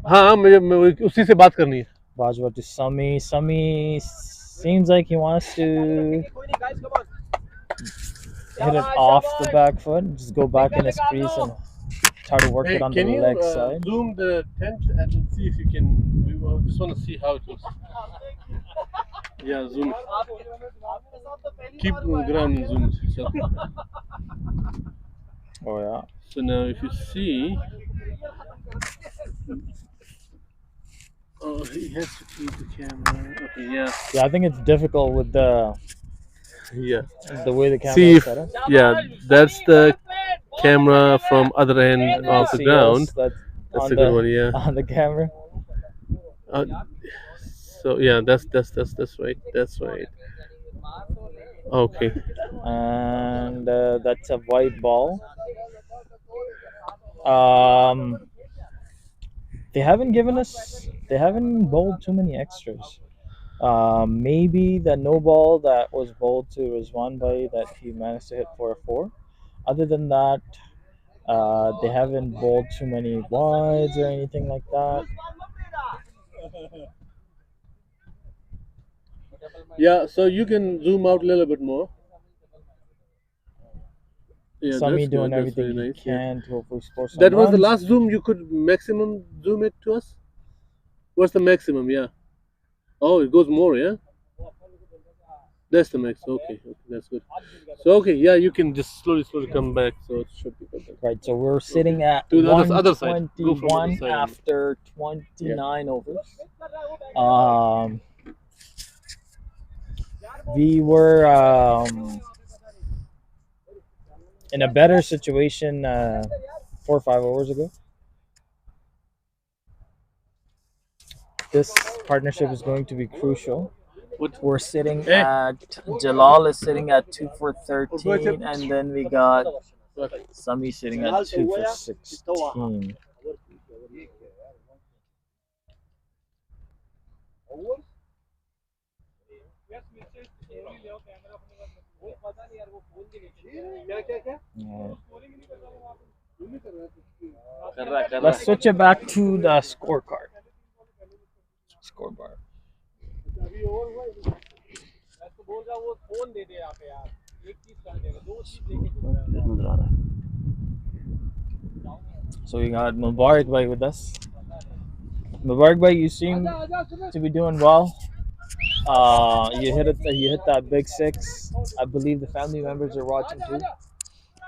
E: हाँ मैं उसी से बात करनी है.
B: Bajwa to Sami. Sami seems like he wants to hit it off the back foot. Just go back in his crease and try to work it on the leg side.
E: Zoom the tent and see if you can. We just want to see how it looks. Yeah, zoom. Keep ground and zoom. So.
B: Oh yeah.
E: So now if you see, oh, he has to keep the camera. Okay, yeah.
B: Yeah, I think it's difficult with the way the camera
E: See
B: is
E: if,
B: set up.
E: yeah, that's the camera from other end of the ground.
B: That's
E: a good one, yeah.
B: On the camera.
E: So yeah, that's right. That's right. Okay.
B: And that's a white ball. They haven't bowled too many extras. Maybe the no ball that was bowled to Rizwan that he managed to hit for a 4. Other than that, they haven't bowled too many wides or anything like that.
E: Yeah, so you can zoom out a little bit more. Yeah,
B: Sami
E: that's
B: doing
E: good.
B: everything
E: That's
B: he
E: nice,
B: can to hopefully score some
E: That was the
B: runs.
E: last zoom. You could maximum zoom it to us. What's the maximum? Yeah. Oh, it goes more. Yeah. That's the max. Okay, that's good. So okay, yeah, you can just slowly come back. So it should be good.
B: Right. So we're sitting at
E: To the other side. Go from the
B: 121
E: other side.
B: after 29 overs. We were in a better situation 4 or 5 overs ago. This partnership is going to be crucial. We're sitting at Jalal is sitting at 2 for 13, and then we got Sami sitting at 2 for 16. Let's switch it back to the scorecard. Scoreboard. So we got Mubarak Bhai with us. Mubarak Bhai, you seem to be doing well.
I: You hit it. You hit that big six. I believe the family members are watching too.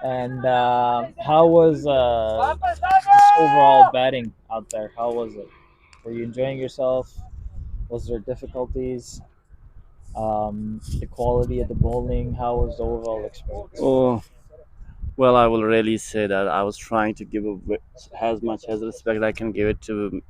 I: And how was just overall batting out there? How was it? Were you enjoying yourself? Was there difficulties? The quality of the bowling? How was the overall experience?
A: Oh, well, I will really say that I was trying to give as much as respect I can give it to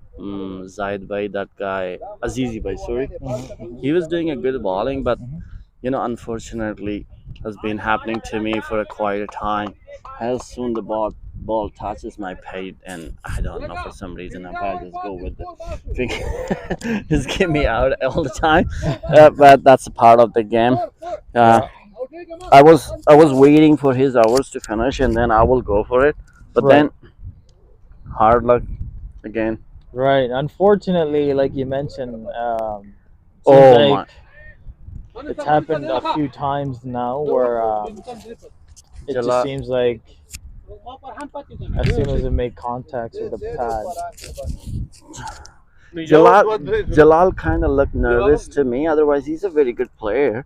A: Zaid Bhai, that guy, Azizi Bhai, sorry.
I: Hmm.
A: He was doing a good bowling, but
I: Hmm.
A: unfortunately, has been happening to me for a quite a time. As soon the ball touches my pate, and I don't know, for some reason I just go with the just get me out all the time. But that's a part of the game. Uh,
I: Yeah.
A: I was waiting for his hours to finish, and then I will go for it. But
I: Right.
A: then hard luck again.
I: Right. Unfortunately, like you mentioned, seems
A: Oh my!
I: like it's happened a few times now where it just
A: Jalal,
I: seems like as soon as it made contacts with the pad.
A: Jalal kind of looked nervous to me. Otherwise, he's a very good player.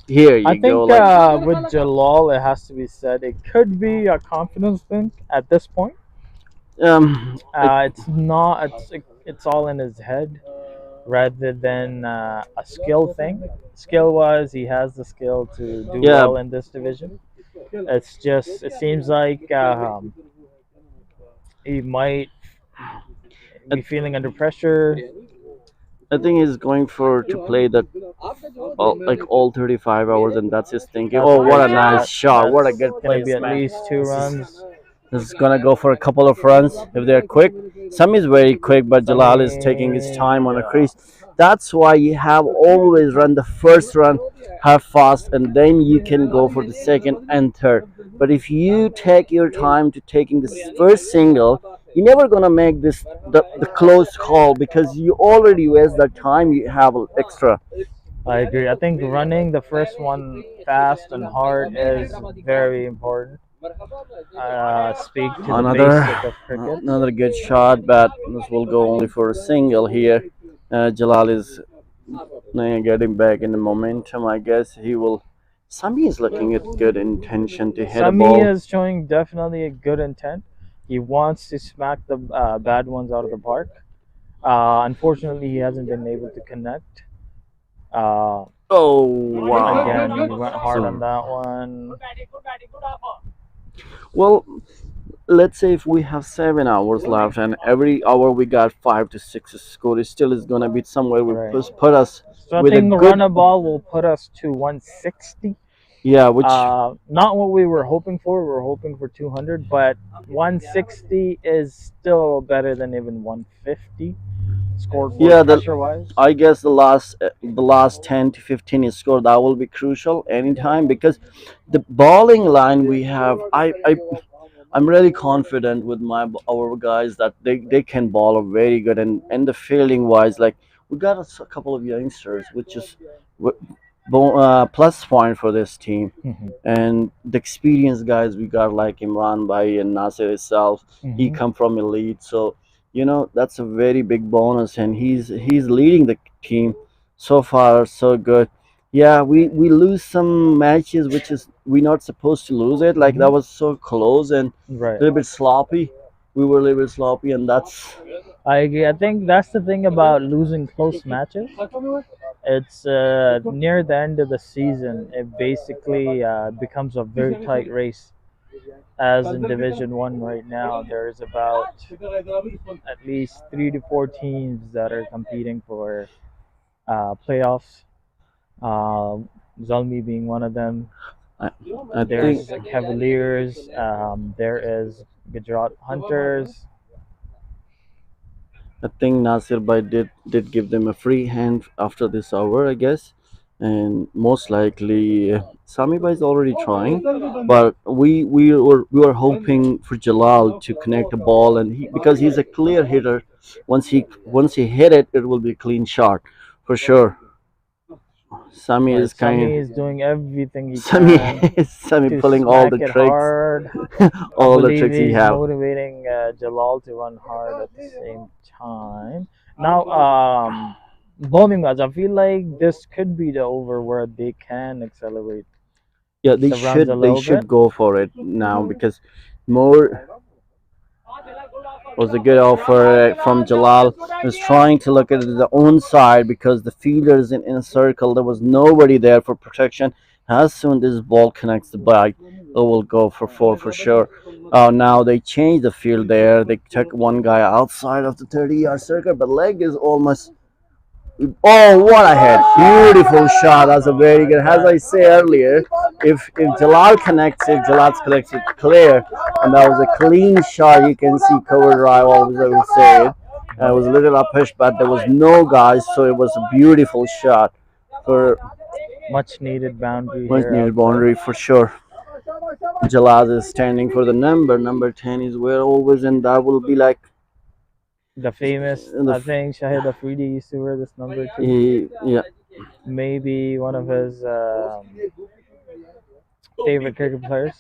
A: Here
I: I
A: you go.
I: think
A: Like,
I: with Jalal, it has to be said, it could be a confidence thing at this point.
A: I,
I: It's not. It's all in his head rather than a skill thing. Skill wise, he has the skill to do
A: yeah,
I: well in this division. It's just it seems like he might
A: I,
I: be feeling under pressure.
A: I think he's going for to play the all 35 hours, and that's his thinking.
I: That's a
A: Oh, what
I: great
A: a nice
I: shot.
A: shot! What a
I: That's
A: good
I: gonna be at
A: placement.
I: least two
A: This is
I: runs.
A: This is gonna go for a couple of runs if they're quick. Some is very quick, but Jalal is taking his
I: Sami,
A: time on a
I: yeah.
A: crease. That's why you have always run the first run, have fast, and then you can go for the second and third. But if you take your time to taking this first single, you're never gonna make the close call because you already waste that time you have extra.
I: I agree. I think running the first one fast and hard is very important. Speak to the
A: Another
I: basic of cricket.
A: another good shot, but this will go only for a single here. Jalal is getting back in the momentum. I guess he will. Sami is looking at good intention to hit a
I: Sami
A: ball.
I: is showing definitely a good intent. He wants to smack the bad ones out of the park. Unfortunately, he hasn't been able to connect. Uh,
A: Oh
I: Again, he
A: wow!
I: went hard on
A: So
I: that one.
A: well, let's say if we have 7 hours left and every hour we got 5 to 6 score, it still is gonna be somewhere we
I: Right.
A: put us
I: So I
A: with a
I: think
A: good
I: run a ball will put us to 160.
A: yeah, which
I: Not what we were hoping for. We were hoping for 200, but 160 is still better than even 150 scoreboard
A: yeah the
I: pressure wise.
A: I guess the last 10 to 15 is score that will be crucial anytime because the bowling line we have I'm really confident with our guys that they can bowl very good and the fielding wise like we got a couple of youngsters which is plus point for this team
I: Hmm.
A: and the experienced guys we got like Imran Bhai and Nasir itself he
I: Hmm.
A: come from elite so that's a very big bonus and he's leading the team so far so good. Yeah, we lose some matches which is we not supposed to lose it like that
I: Hmm.
A: was so close and a
I: Right.
A: little bit sloppy. We were a little bit sloppy and that's
I: I agree. I think that's the thing about losing close matches. It's near the end of the season. It basically becomes a very tight race. As in Division One right now, there's about at least 3 to 4 teams that are competing for playoffs. Uh, Zalmi being one of them.
A: I, I think
I: There's Cavaliers. There is Gujarat Hunters.
A: I think Nasir Bhai did give them a free hand after this hour, I guess, and most likely Sami Bhai is already trying, but we were hoping for Jalal to connect a ball, and because he's a clear hitter, once he hit it, it will be a clean shot for sure. Sami
I: Right,
A: is
I: Sami
A: kind.
I: is doing everything he
A: Sami
I: can
A: Sami
I: to
A: pulling all
I: smack
A: the
I: it
A: tricks,
I: hard. I
A: all the
I: believe
A: tricks he
I: he's
A: have.
I: motivating Jalal to run hard at the same time. Now,
B: bowling wise, I feel like this could be the over where they can accelerate
A: Yeah, they
B: the runs a
A: should they
B: little bit.
A: should go for it now because more was a good offer from Jalal. He was trying to look at the own side because the fielder is in a circle. There was nobody there for protection. As soon as this ball connects the bag, it will go for four for sure. Now they changed the field there. They took one guy outside of the 30-yard circle, but leg is almost. Oh, what a hit! Beautiful shot. That's a very good. As I say earlier, if Jalal connects it, Jalal connects it clear, and that was a clean shot. You can see cover drive. Always I would say it. It was a little uppish, but there was no guys, so it was a beautiful shot for
B: Much needed boundary
A: much
B: here
A: needed
B: outside.
A: boundary for sure. Jalal is standing for the number 10 is where always, and that will be like
B: The famous,
A: in the
B: I think Shahid Afridi used to wear this number too.
A: yeah.
B: Maybe one of his favorite cricket players.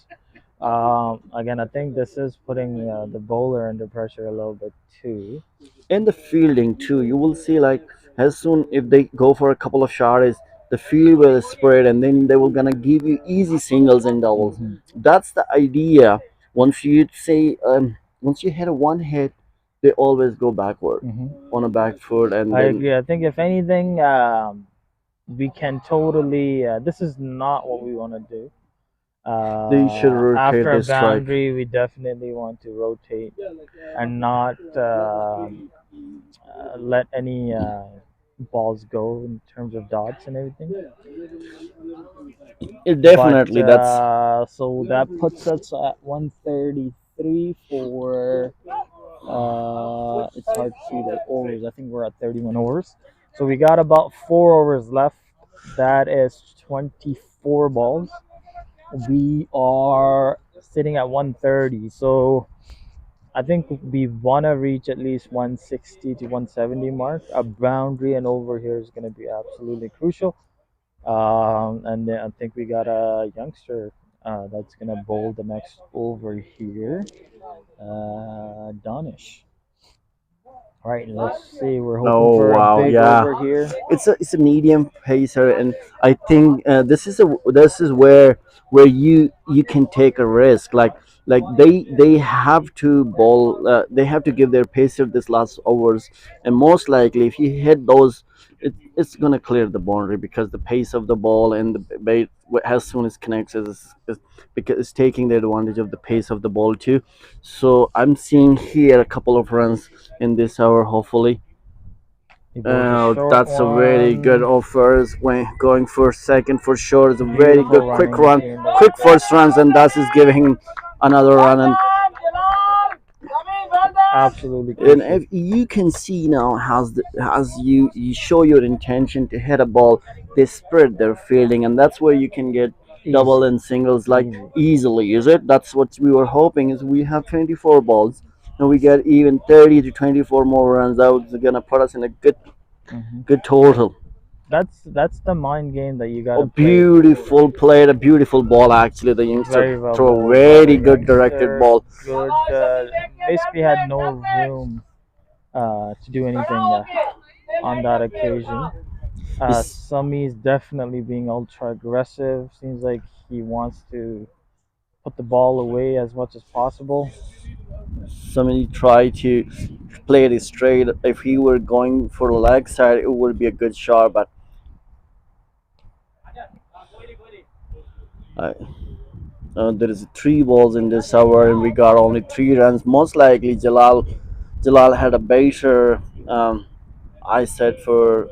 B: Again, I think this is putting the bowler under pressure a little bit too.
A: And the fielding too. You will see like as soon if they go for a couple of shots, the field will spread, and then they will gonna give you easy singles and doubles.
B: Hmm.
A: That's the idea. Once you say once you hit a one hit, they always go backward
B: Hmm.
A: on a back foot, and
B: I
A: then
B: agree. I think if anything, we can totally. This is not what we want to do.
A: they should rotate
B: After a
A: the strike.
B: boundary, we definitely want to rotate and not let any balls go in terms of dots and everything.
A: It
B: But
A: definitely that's
B: so that puts us at 133 for it's hard to see the overs. I think we're at 31 overs. So we got about 4 overs left. That is 24 balls. We are sitting at 130. So I think we want to reach at least 160 to 170 mark. A boundary and over here is going to be absolutely crucial. And then I think we got a youngster that's going to bowl the next over here. Donish. All right, let's see. We're hoping
A: oh
B: for a
A: wow,
B: big
A: yeah.
B: over here.
A: It's a medium pacer, and I think this is where you can take a risk. Like they have to bowl. They have to give their pacer this last overs, and most likely if you hit those, it's gonna clear the boundary because the pace of the ball and the bait as soon as connects is because it's taking the advantage of the pace of the ball too. So I'm seeing here a couple of runs in this hour, hopefully.
B: He bowls a short
A: That's a very good
B: one.
A: offers when going for second for sure. It's a very
B: Beautiful
A: good quick
B: running
A: run,
B: between the
A: quick
B: wickets.
A: first runs, and thus is giving him another run.
B: Absolutely
A: And
B: crucial.
A: if you can see now, as you show your intention to hit a ball, they spread their fielding, and that's where you can get double
B: Easy.
A: and singles like
B: Easy.
A: easily. Is it? That's what we were hoping. Is we have 24 balls, and we get even 30 to 24 more runs. That was gonna put us in a
B: Hmm.
A: good total.
B: That's the mind game that you
A: A
B: gotta play.
A: beautiful play, a beautiful ball. Actually, the youngster
B: Very well
A: throw a
B: bowled by the
A: very good directed
B: youngster.
A: ball.
B: Good. Basically had no room to do anything on that occasion.
A: Is
B: Sumi is definitely being ultra aggressive. Seems like he wants to put the ball away as much as possible.
A: somebody try to play it straight? If he were going for the leg side, it would be a good shot. But uh, there is three balls in this hour, and we got only 3 runs. Most likely, Jalal had a baser. I said for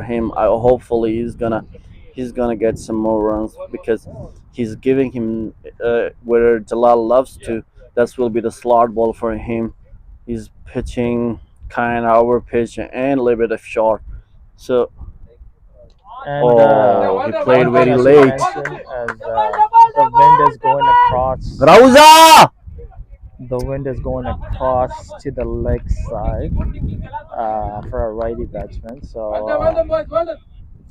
A: him, hopefully he's gonna get some more runs because he's giving him where Jalal loves to. That will be the slot ball for him. He's pitching kind of over pitch and a little bit of short. So
B: And
A: oh, he played
B: one thing
A: very
B: I should
A: late.
B: mention as the wind is going across.
A: Rauza!
B: The wind is going across to the leg side for a righty batsman. So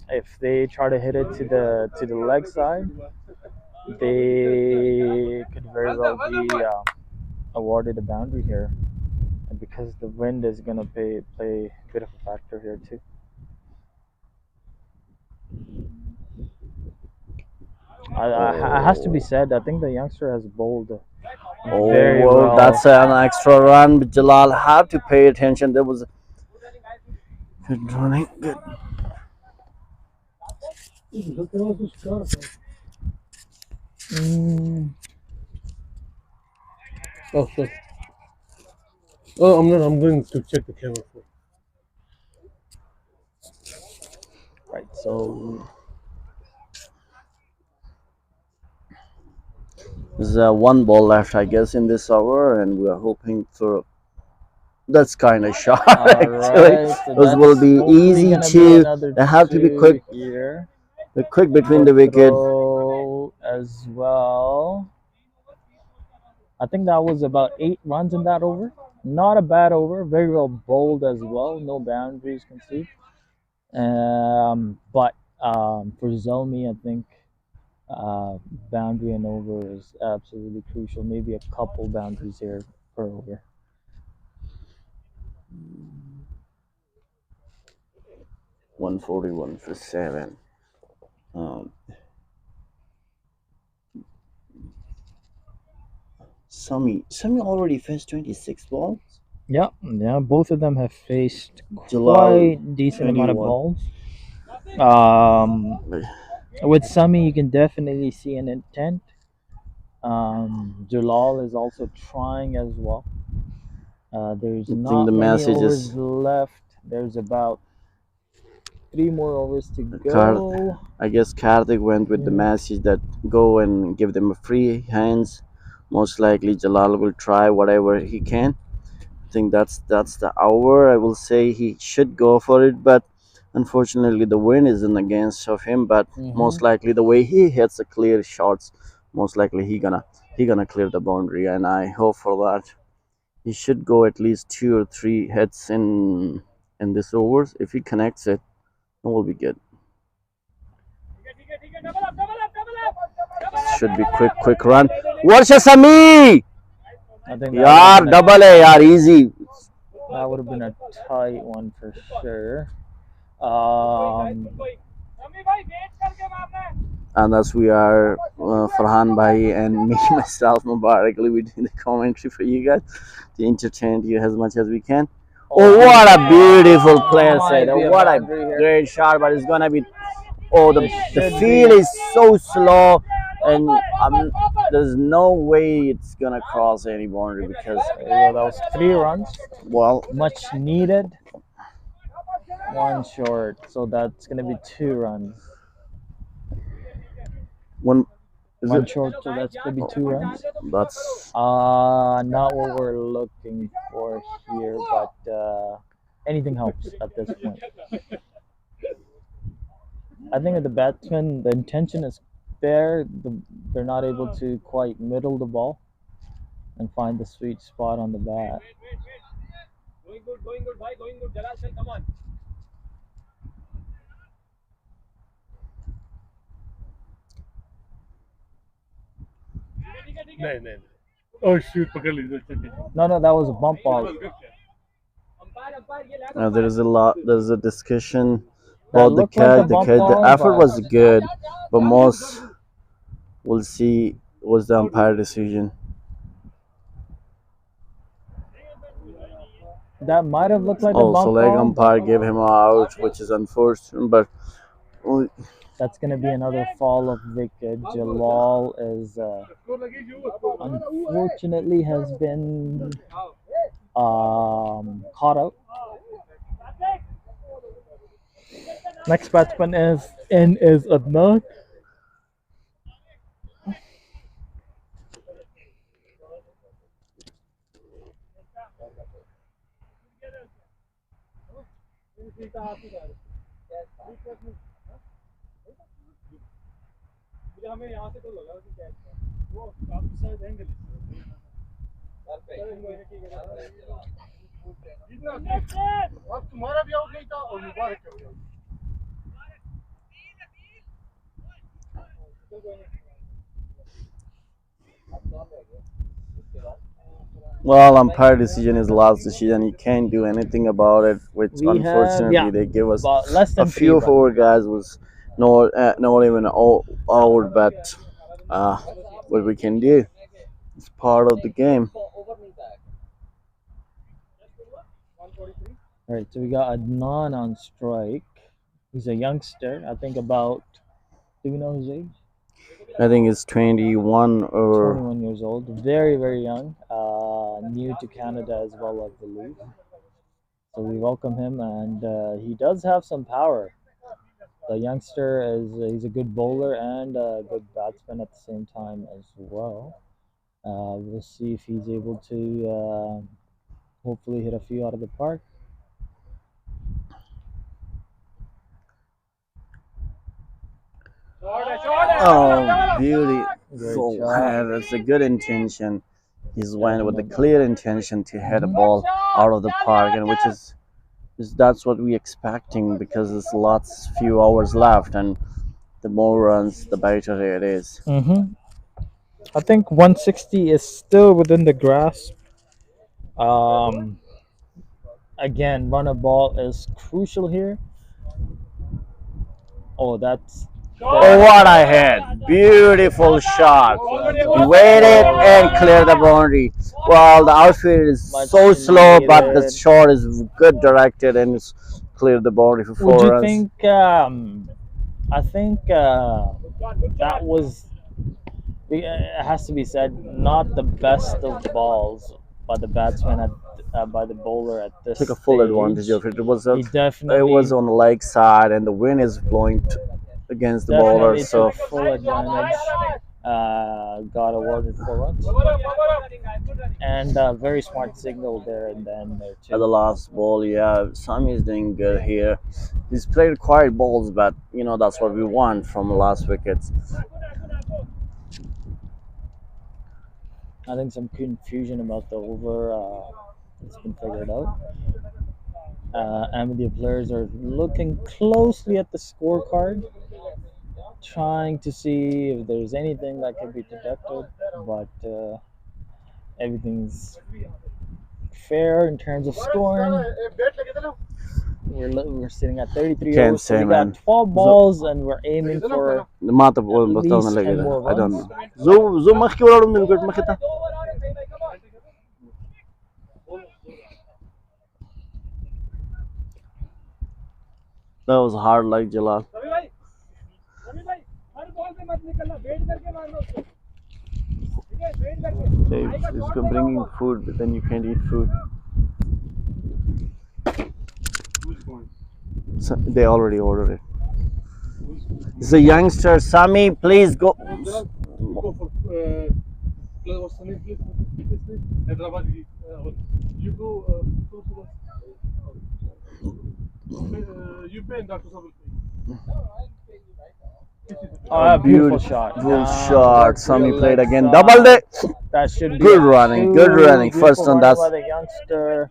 B: if they try to hit it to the leg side, they could very well be awarded a boundary here, and because the wind is gonna play a bit of a factor here too. I has to be said. I think the youngster has bowled
A: Oh,
B: very
A: well,
B: well.
A: that's an extra run. But Jalal have to pay attention. There was good running. Good.
B: Mm,
E: Oh, sorry. Oh, I'm not. I'm going to check the camera for.
B: right. So
A: There's one ball left, I guess, in this hour, and we are hoping for. That's kind of shot,
B: all
A: actually.
B: right. So
A: Those will
B: that's
A: be
B: hopefully
A: easy
B: gonna be
A: to.
B: another
A: They have to be quick,
B: two here.
A: quick between
B: Good
A: the wicket.
B: throw as well. I think that was about 8 runs in that over. Not a bad over. Very well bowled as well. No boundaries conceded. But for Zalmi, I think boundary and over is absolutely crucial. Maybe a couple boundaries here per over.
A: 141 for 7. Um, Sami already faced 26 balls.
B: Yeah, both of them have faced
A: Jalal
B: quite decent amount of
A: 21.
B: balls. Um, with Sami, you can definitely see an intent. Jalal is also trying as well. There's
A: I think
B: not
A: the
B: many
A: message
B: overs
A: is
B: left. There's about 3 more overs to
A: Kar-
B: go.
A: I guess Karthik went with the
B: Yeah.
A: message that go and give them a free hands. Most likely Jalal will try whatever he can. I think that's the hour. I will say he should go for it, but unfortunately the wind isn't against of him. But most likely the way he hits the clear shots, most likely he gonna clear the boundary, and I hope for that. He should go at least 2 or 3 hits in this overs. If he connects it, it will be good. Should be quick run. Warsha Sami!
B: I think
A: Yaar, double hai yaar, easy.
B: that would have been a tight one for sure. Um,
A: And thus we are Farhan Bhai and me myself Mubarakly, we doing the commentary for you guys to entertain you as much as we can. Oh, what a beautiful play, said. What a great shot, but it's gonna be. Oh, the field is so slow, and there's no way it's gonna cross any boundary because.
B: that was 3 runs.
A: Well,
B: Much needed. One short, so that's gonna be 2 runs.
A: one is
B: One
A: it?
B: short, so that's gonna be 2 runs.
A: That's
B: Not what we're looking for here, but anything helps at this point. I think at the batsman, the intention is there. They're not able to quite middle the ball and find the sweet spot on the bat.
E: नहीं. Oh shoot, पकड़ लीजिए.
B: No, that was a bump ball.
A: there's a discussion
B: That
A: about the
B: looked like a
A: catch.
B: bump
A: The
B: ball,
A: effort
B: but-
A: was good, but most we'll see was the umpire decision.
B: That might have looked like a
A: Oh,
B: bump
A: so leg
B: ball.
A: umpire gave him out, which is unfortunate, but well,
B: That's going to be another fall of wicket. Jalal is unfortunately has been caught out. Next batsman is Adnan.
C: अब तुम्हारा भी out नहीं था और मुबारक का भी out.
A: well, umpire decision is last decision. You can't do anything about it. Which unfortunately they give us
B: about less than
A: a few
B: 3
A: of our guys was not even out, but uh, what we can do. It's part of the game.
I: All right, so we got Adnan on strike. He's a youngster. I think about. Do we know his age?
A: I think it's 21 or
I: 21 years old. Very, very young. New to Canada as well, I believe. So we welcome him, and he does have some power. The youngster is he's a good bowler and a good batsman at the same time as well. We'll see if he's able to hopefully hit a few out of the park.
A: oh, beauty.
I: Great
A: So
I: shot.
A: that's a good intention. He's went with a clear intention to hit a ball out of the park, and which is that's what we expecting because there's lots few hours left, and the more runs, the better it is.
I: I think 160 is still within the grasp. Um, Again, run a ball is crucial here. Oh, that's
A: Oh, what a hit! Beautiful shot. He waited and cleared the boundary. Well, the outfield is
I: much
A: so slow, but the
I: needed.
A: shot is good directed and it's cleared the boundary for
I: Would
A: 4
I: you
A: runs.
I: think? I think that was. It has to be said, not the best of balls by the batsman by the bowler at this
A: Took a full
I: stage.
A: advantage of it.
I: He
A: It was
I: definitely
A: on the leg side, and the wind is blowing against the bowler.
I: definitely
A: So
I: took full advantage. Got awarded 4 runs, and very smart signal there and then there
A: at the
I: too.
A: last ball, yeah, Sami is doing good here. He's played quiet balls, but that's what we want from the last wickets.
I: I think some confusion about the over has been figured out. Ahmadiya players are looking closely at the scorecard, trying to see if there's anything that could be deducted, but everything's fair in terms of scoring. We're sitting at 33
A: Can't
I: overs, so
A: say,
I: we
A: man.
I: got 12 balls, and we're aiming for at least 10 more
A: I don't
I: runs.
A: know. Zo mag je wel om de wicket, mag je dat? That was hard like Jalal. It's bringing food, but then you can't eat food. So they already ordered it. It's a youngster, Sami. Please go.
E: Go for what's the name, please? Hyderabad. You go you pay and Dr. Sabul pay.
I: Oh, beautiful shot.
A: Beautiful shot. Sami
I: Good
A: played
I: leg
A: again.
I: shot.
A: Doubled it.
I: That should be
A: Good
I: a
A: running.
I: two.
A: Good running. First
I: Beautiful
A: one.
I: running
A: That's
I: by the youngster.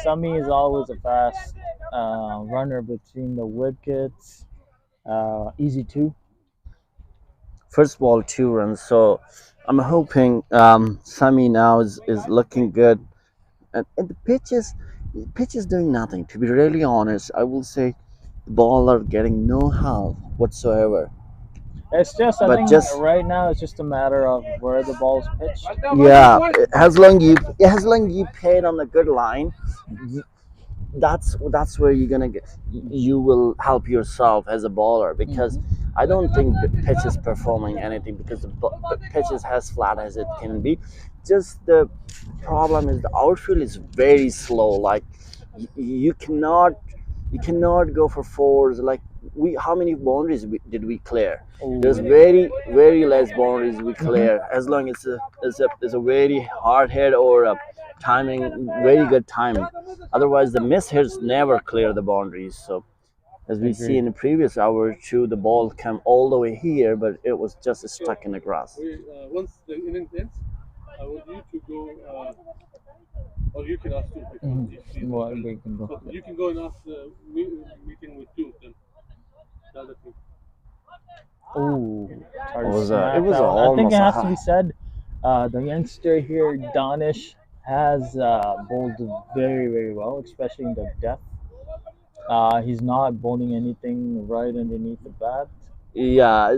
I: Sami is always a fast runner between the wickets. Easy two.
A: first ball 2 runs. So I'm hoping Sami now is looking good. And the pitch is doing nothing. To be really honest, I will say the ball are getting no help whatsoever.
I: It's just, I
A: But
I: think
A: just
I: right now it's just a matter of where the ball's pitched.
A: yeah, as long you play it on a good line, that's where you're gonna get. You will help yourself as a bowler because I don't think the pitch is performing anything because the pitch is as flat as it can be. Just the problem is the outfield is very slow. Like you cannot go for fours. Like how many boundaries did we clear? There's very less boundaries we clear. As long as it's a very hard hit or a timing, very good timing. Otherwise, the miss hits never clear the boundaries. So as we see in the previous hour or two, the ball came all the way here, but it was just stuck in the grass.
E: Once the inning ends, I want you to go, or you can ask two.
I: Well, we can go.
E: So you can go and ask the meeting with two of them. The other team.
I: Ooh,
A: It was almost
I: I think it
A: a
I: has to
A: high.
I: be said. The youngster here, Danish, has bowled very well, especially in the depth. He's not bowling anything right underneath the bat.
A: Yeah,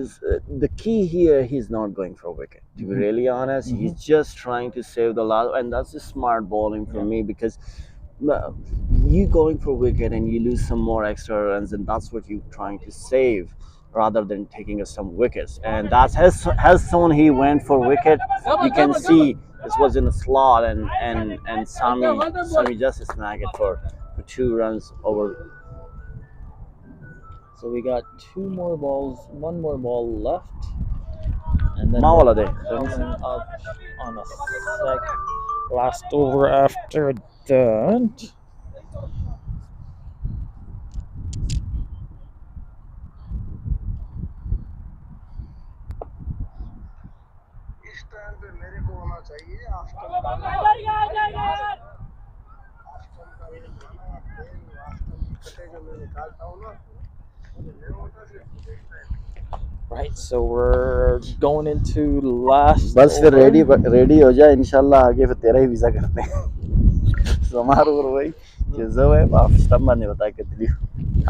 A: the key here, he's not going for a wicket. To be really honest, he's just trying to save the last, and that's a smart bowling for me because you going for wicket and you lose some more extra runs, and that's what you're trying to save rather than taking some wickets. And that's has soon he went for wicket. You can see this was in a slot, and Sami just smacked it for 2 runs over.
B: So we got one more ball left, and then
A: Mawala
B: we're
A: de.
B: coming up on a last over after that.
C: इस time पे मेरे को होना चाहिए after कटे जो मैं निकालता हूँ ना ये होता सिर्फ इस time
B: Right, so we're going into last.
A: बस फिर
B: over.
A: रेडी हो जा इंशाल्लाह आगे फिर तेरा ही वीजा करते हैं समारोह भाई जैसे है आप स्टम्बा ने बताया कितनी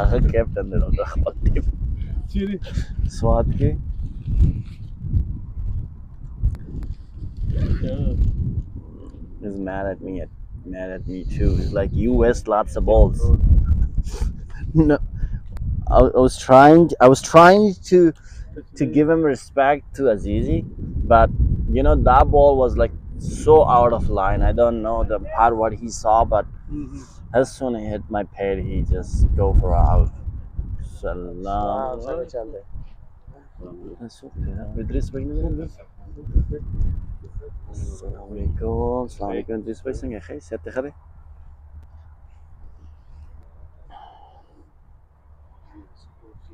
A: आखिर कैप्टन दे रहा था स्वाद के is mad at me too. He's like, you waste lots of balls. No, I was trying to give him respect to Azizi, but you know that ball was like so out of line. I don't know the part what he saw, but as soon as he hit my pad, he just go for out. Salam. Idris bhai ne Assalamualaikum Idris bhai cenga khay sehat khare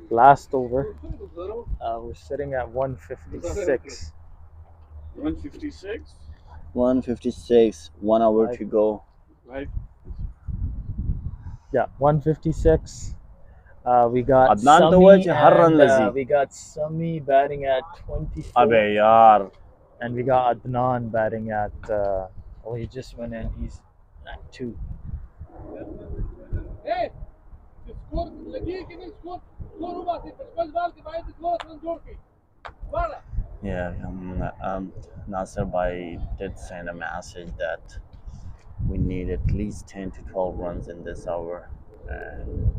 B: Last over. We're sitting at 156.
C: 156
A: 156 1 hour to go.
C: right
B: Yeah, 156. We got
A: Adnan to
B: Sami
A: har run
B: and
A: lazi.
B: we got Sami batting at 24.
A: Abe yaar.
B: And we got Adnan batting at well, he just went in. He's at 2.
C: hey score लगी कि नहीं score score हुआ थी 55 बाल के बाद score run जोड़ के वाला
A: Yeah, Nasser Bhai did send a message that we need at least 10 to 12 runs in this hour. And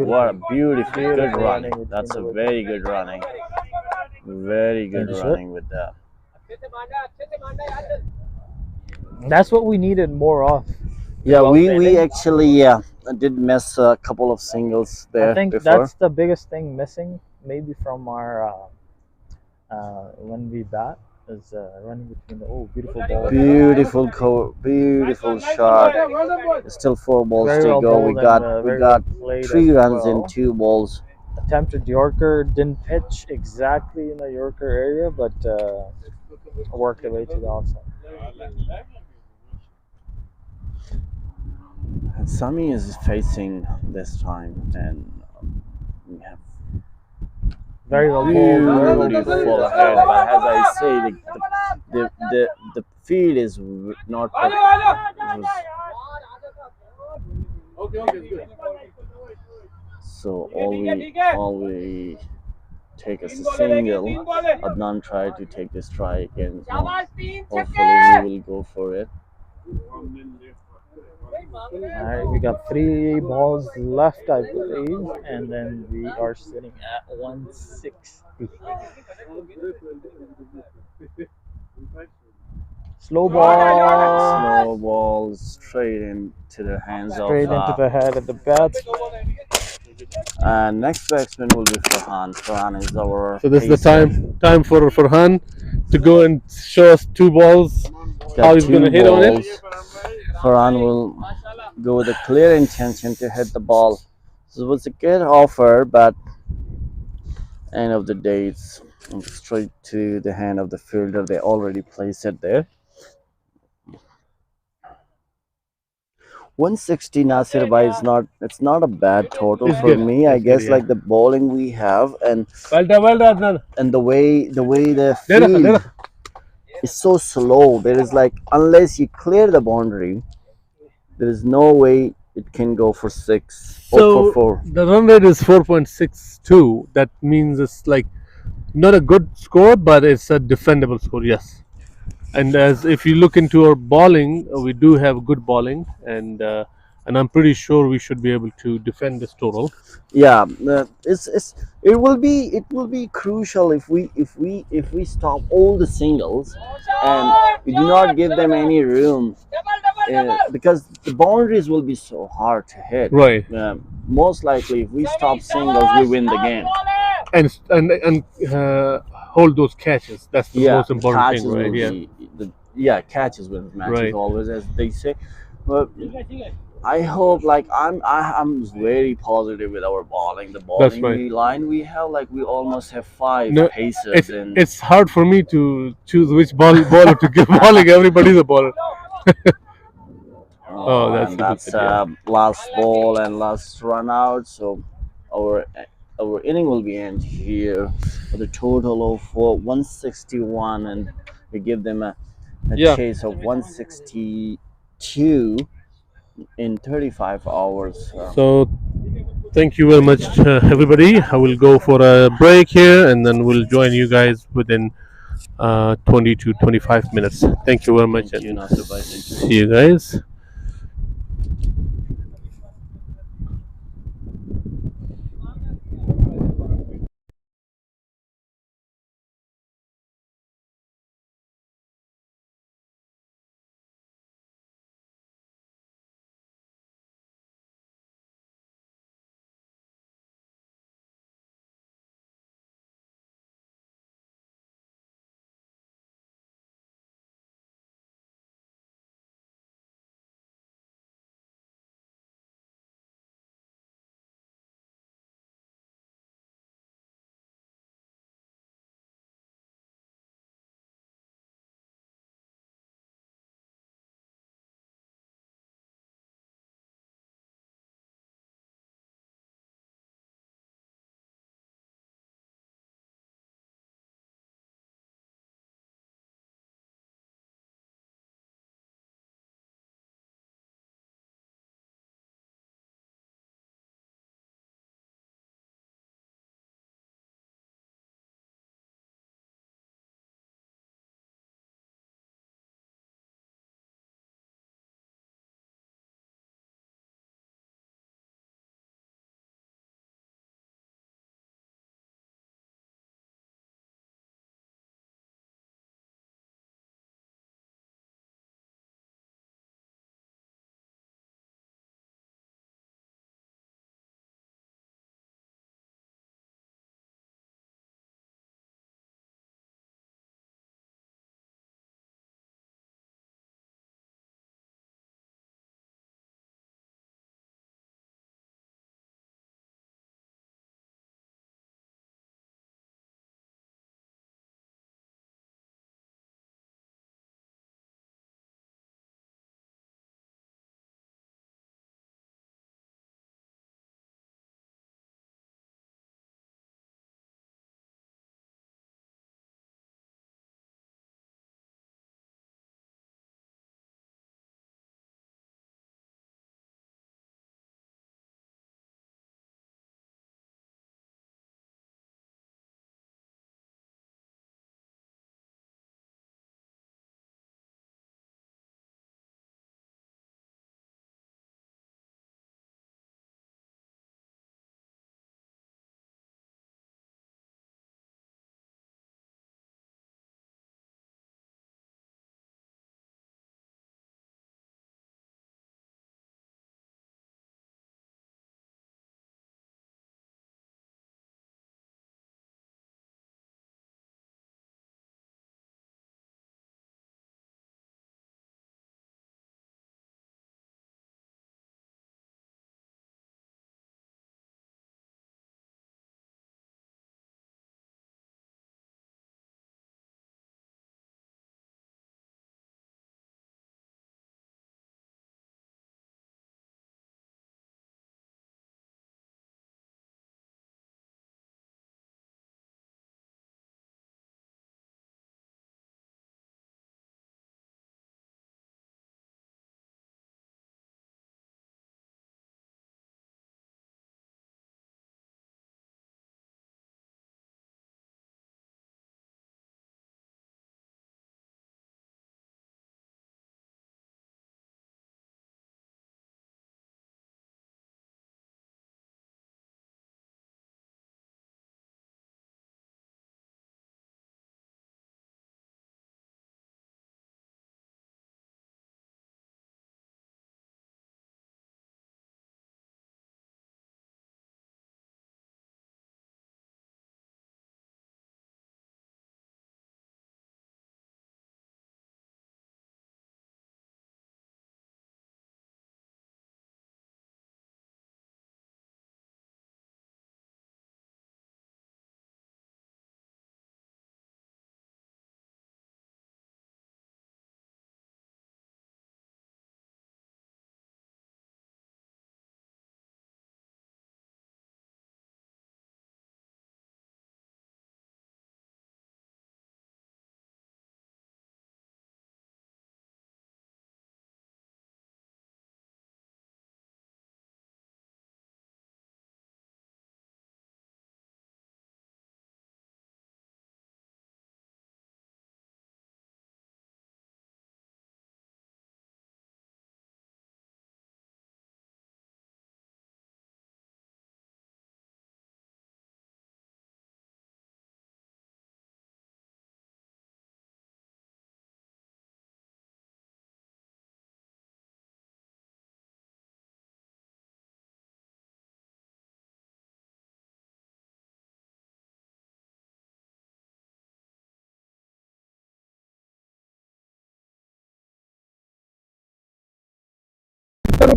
A: what a beautiful, good run. That's a very good running. Very good running with that.
B: That's what we needed more of.
A: Yeah, we actually did miss a couple of singles there
B: I think
A: before.
B: that's the biggest thing missing, maybe from our when we bat, is running between the beautiful ball.
A: Beautiful shot. Still 4 balls
B: Very
A: to
B: well
A: go.
B: bowled
A: We
B: and,
A: got
B: very well
A: 3
B: played as
A: runs
B: well.
A: in 2 balls.
B: Attempted Yorker, didn't pitch exactly in the Yorker area, but worked away to the offside.
A: And Sami is facing this time, and we have
B: Very well bowled, very well
A: beautiful
B: played.
A: head. But as I say, the field is not perfect.
C: okay
A: So all we take as a single. Adnan tried to take the strike, and hopefully he will go for it.
B: Alright, we got 3 balls left, I believe, and then we are sitting at 160. Slow ball,
A: Straight into the hands
B: straight
A: of
B: into the head of the bat.
A: and next batsman will be Farhan. Farhan is our
E: So this is the
A: pacer.
E: time for Farhan to go and show us 2 balls,
A: Got
E: how he's
A: 2
E: going to hit on it.
A: balls. Farhan will go with a clear intention to hit the ball. So it was a good offer, but end of the day, it's straight to the hand of the fielder. They already placed it there. 160 Nasir Bhai is not a bad total
E: It's
A: for
E: good.
A: me. I
E: It's
A: guess
E: good, yeah.
A: like the bowling we have and
E: Well done, Adnan.
A: and the way the
E: Dera,
A: field
E: dera.
A: is so slow. There is like unless you clear the boundary, there is no way it can go for 6 or
E: So
A: for 4.
E: the run rate is 4.62. That means it's like not a good score, but it's a defendable score. Yes. And as if you look into our bowling, we do have good bowling, and I'm pretty sure we should be able to defend this total.
A: Yeah, it will be crucial if we stop all the singles and we do not give them any room, because the boundaries will be so hard to hit.
E: Right.
A: Most likely, if we stop singles, we win the game.
E: And hold those catches. That's the
A: Yeah,
E: most important thing,
A: catches
E: right?
A: will
E: Yeah.
A: be yeah, catches win matches
E: Right.
A: always, as they say. But I hope, like I'm very positive with our bowling. The
E: That's
A: bowling
E: right.
A: line we have, like we almost have 5
E: No,
A: pacers
E: it's hard for me to choose which baller to give bowling. Everybody's a baller. Oh, that's
A: and
E: a good
A: that's
E: bit, yeah.
A: last ball and last run out. So our our inning will be end here with a total of 161, and we give them a
E: Yeah.
A: chase of 162 in 35 hours.
E: So thank you very much, everybody. I will go for a break here, and then we'll join you guys within 20 to 25 minutes. Thank you very much,
A: Thank you,
E: and
A: Nasir bhai. Thank you.
E: see you guys.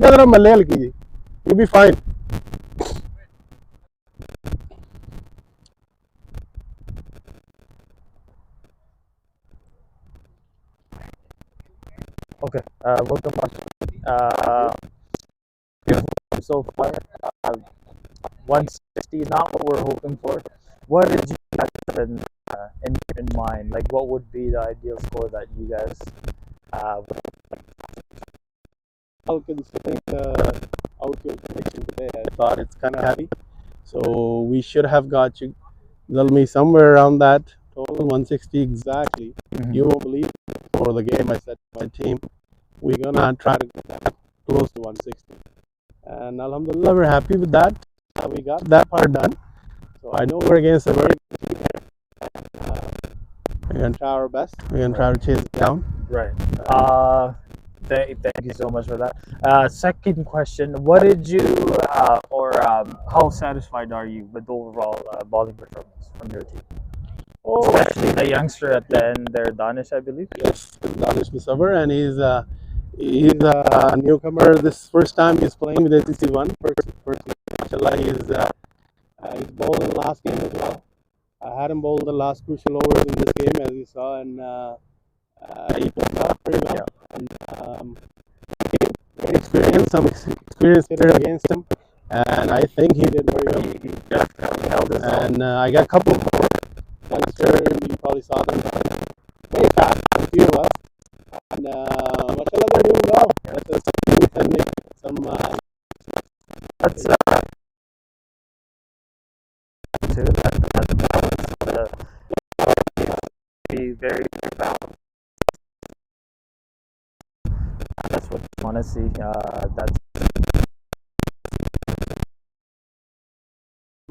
L: इनका जरा मलयाल कीजिए, you'll be fine.
B: Okay. Welcome back. Beautiful so far. 160, not what we're hoping for. What did you guys have in mind? Like, what would be the ideal score that you guys
L: Considering the outfield prediction today, I thought it's kind of heavy. So we should have got you, Zalmi, somewhere around that total 160 exactly. You won't believe it. For the game, I said to my team, we're gonna try to get close to 160. And Alhamdulillah, we're happy with that. We got that part done. So I know we're against a very good team here. We're gonna try our best. We're gonna try to chase it down.
B: Right. Thank you so much for that. Second question: what did you how satisfied are you with the overall bowling performance from your team? Especially the youngster at the end there, Danish, I believe.
L: Yes, Danish Musavar, and he's a newcomer. This first time he's playing with ACC1. First mashallah, he's bowled in the last game as well. I had him bowl the last crucial overs in this game, as you saw, and he pulled out pretty well. And great experience, some experience hitter against him, and I think he did very well. He definitely held his own. And I got a couple more youngsters. You probably saw them way past a few of us. And mashallah, they're doing well. That's some youth and some.
B: That's be very balanced. That's what I want to see. That's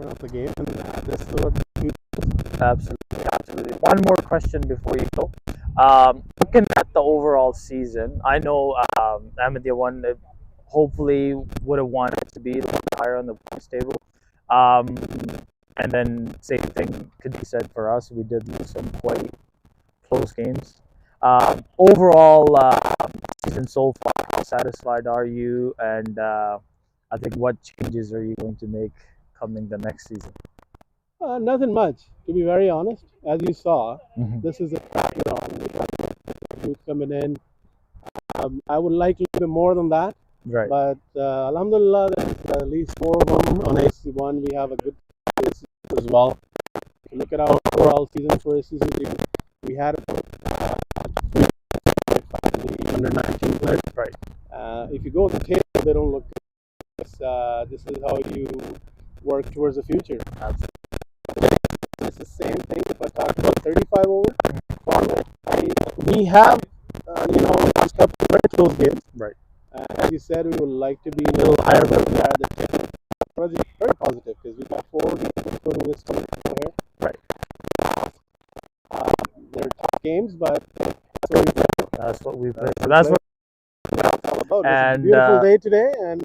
L: of the game, and this is what you.
B: absolutely. One more question before you go. Looking at the overall season, I know Ahmadiya won. Hopefully, would have wanted to be a little higher on the points table. And then same thing could be said for us. We did lose some quite close games. Overall season so far, how satisfied are you? And I think what changes are you going to make coming the next season?
L: Nothing much, to be very honest. As you saw, this is a track we're on. We got youth coming in. I would like a little bit more than that.
B: Right.
L: But Alhamdulillah, there's at least 4 of them on ACC1. We have a good season as well. If you look at our overall season for ACC2, we had under 19 players.
B: Right.
L: If you go to the table, they don't look good. This is how you work towards the future.
B: Absolutely.
L: It's the same thing if I talk about 35 over format. We have, just kept very close games.
B: Right.
L: As you said, we would like to be a little higher than we are at the table. Very positive because we got 4 games including this one here.
B: Right.
L: They're tough games, but that's what we play.
B: That's what we play. So that's what
L: it's all about.
B: And,
L: it's a beautiful day today, and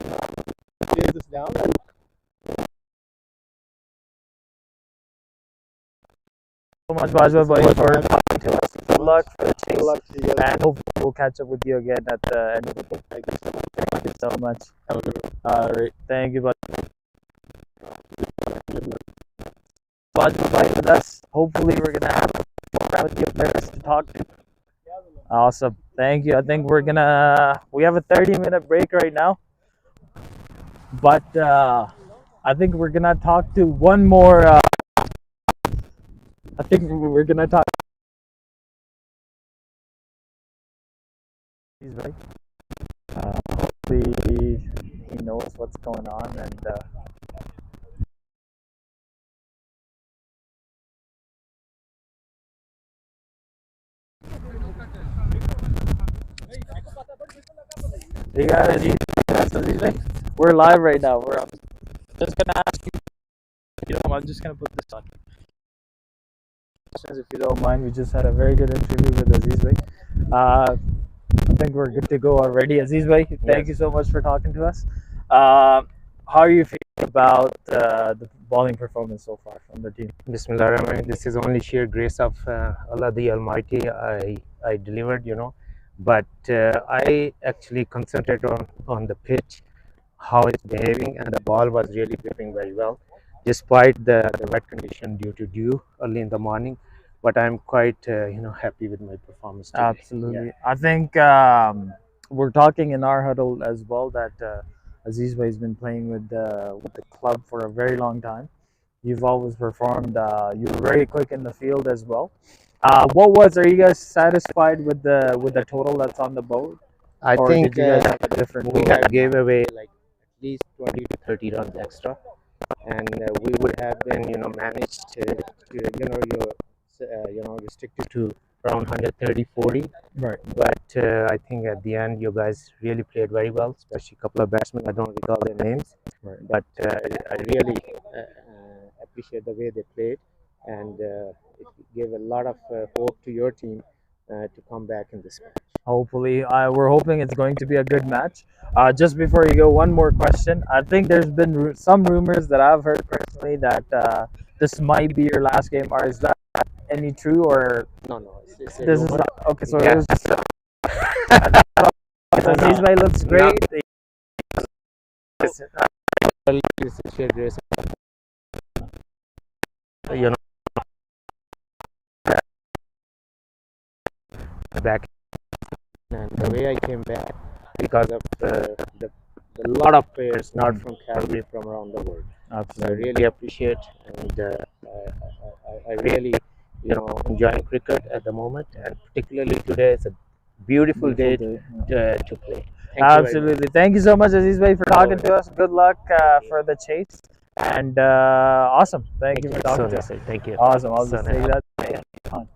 L: chase this down.
B: So much, Bajwa Bhai, for talking to us. Good luck for the chase.
L: Good luck to you.
B: And hopefully we'll catch up with you again at the end of the game.
L: Thank you so much.
B: Thank you so much.
L: Have a good one.
B: All right. Thank you, Bajwa Bhai with us. Hopefully we're going to have more with your players to talk to. Awesome. Thank you. I think we have a 30-minute break right now. But I think we're going to talk to one more. I think we're going to talk. He's right. Hopefully he knows what's going on and. You got it. We're live right now. We're just gonna ask you. I'm just gonna put this on. If you don't mind, we just had a very good interview with Aziz Bhai. I think we're good to go already. Aziz Bhai, thank you so much for talking to us. How are you feeling about the bowling performance so far from the team?
M: Bismillah Rahman. This is only sheer grace of Allah the Almighty. I delivered, but I actually concentrated on the pitch, how it's behaving, and the ball was really gripping very well, despite the wet condition due to dew early in the morning. But I'm quite happy with my performance today.
B: Absolutely. I think we're talking in our huddle as well that Aziz Bhai has been playing with the club for a very long time. You've always performed. You're very quick in the field as well. Are you guys satisfied with the total that's on the board,
M: I
B: or
M: think
B: did you guys have a different
M: we
B: total?
M: have gave away like at least 20 to 30 runs extra, and we would have been managed to restricted to around 130-40.
B: Right.
M: But I think at the end you guys really played very well, especially a couple of batsmen. I don't recall their names,
B: Right.
M: but I really appreciate the way they played, and it gave a lot of hope to your team to come back in this match.
B: Hopefully, we're hoping it's going to be a good match. Just before you go, one more question. I think there's been some rumors that I've heard personally that this might be your last game. Or is that any true, or
M: No, it's a
B: this is
M: rumor.
B: not okay? So
M: Yeah.
B: it was just Aziz Bhai looks great.
M: You know, back, and the way I came back because of the lot of players not from Calgary, from around the world. So I
B: Absolutely.
M: really appreciate, and I really enjoy cricket at the moment, and particularly today it's a beautiful day to play. Thank you very much.
B: Absolutely. Thank you so much, Aziz Bhai, for talking to us. Good luck for the chase. And awesome. Thank you for talking to us.
M: Thank you.
B: Awesome. I'll
M: So
B: just
M: nice.
B: take that.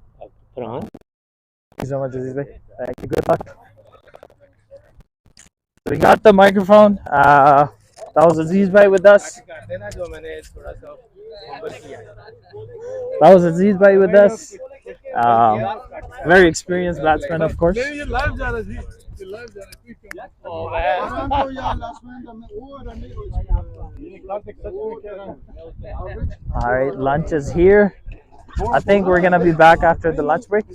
M: Put on.
B: Thank you so much, Aziz Bhai. Thank you. Good luck. We got the microphone. That was Aziz Bhai with us. That was Aziz Bhai with us. Very experienced batsman, of course. All right, lunch is here. I think we're gonna be back after the lunch break.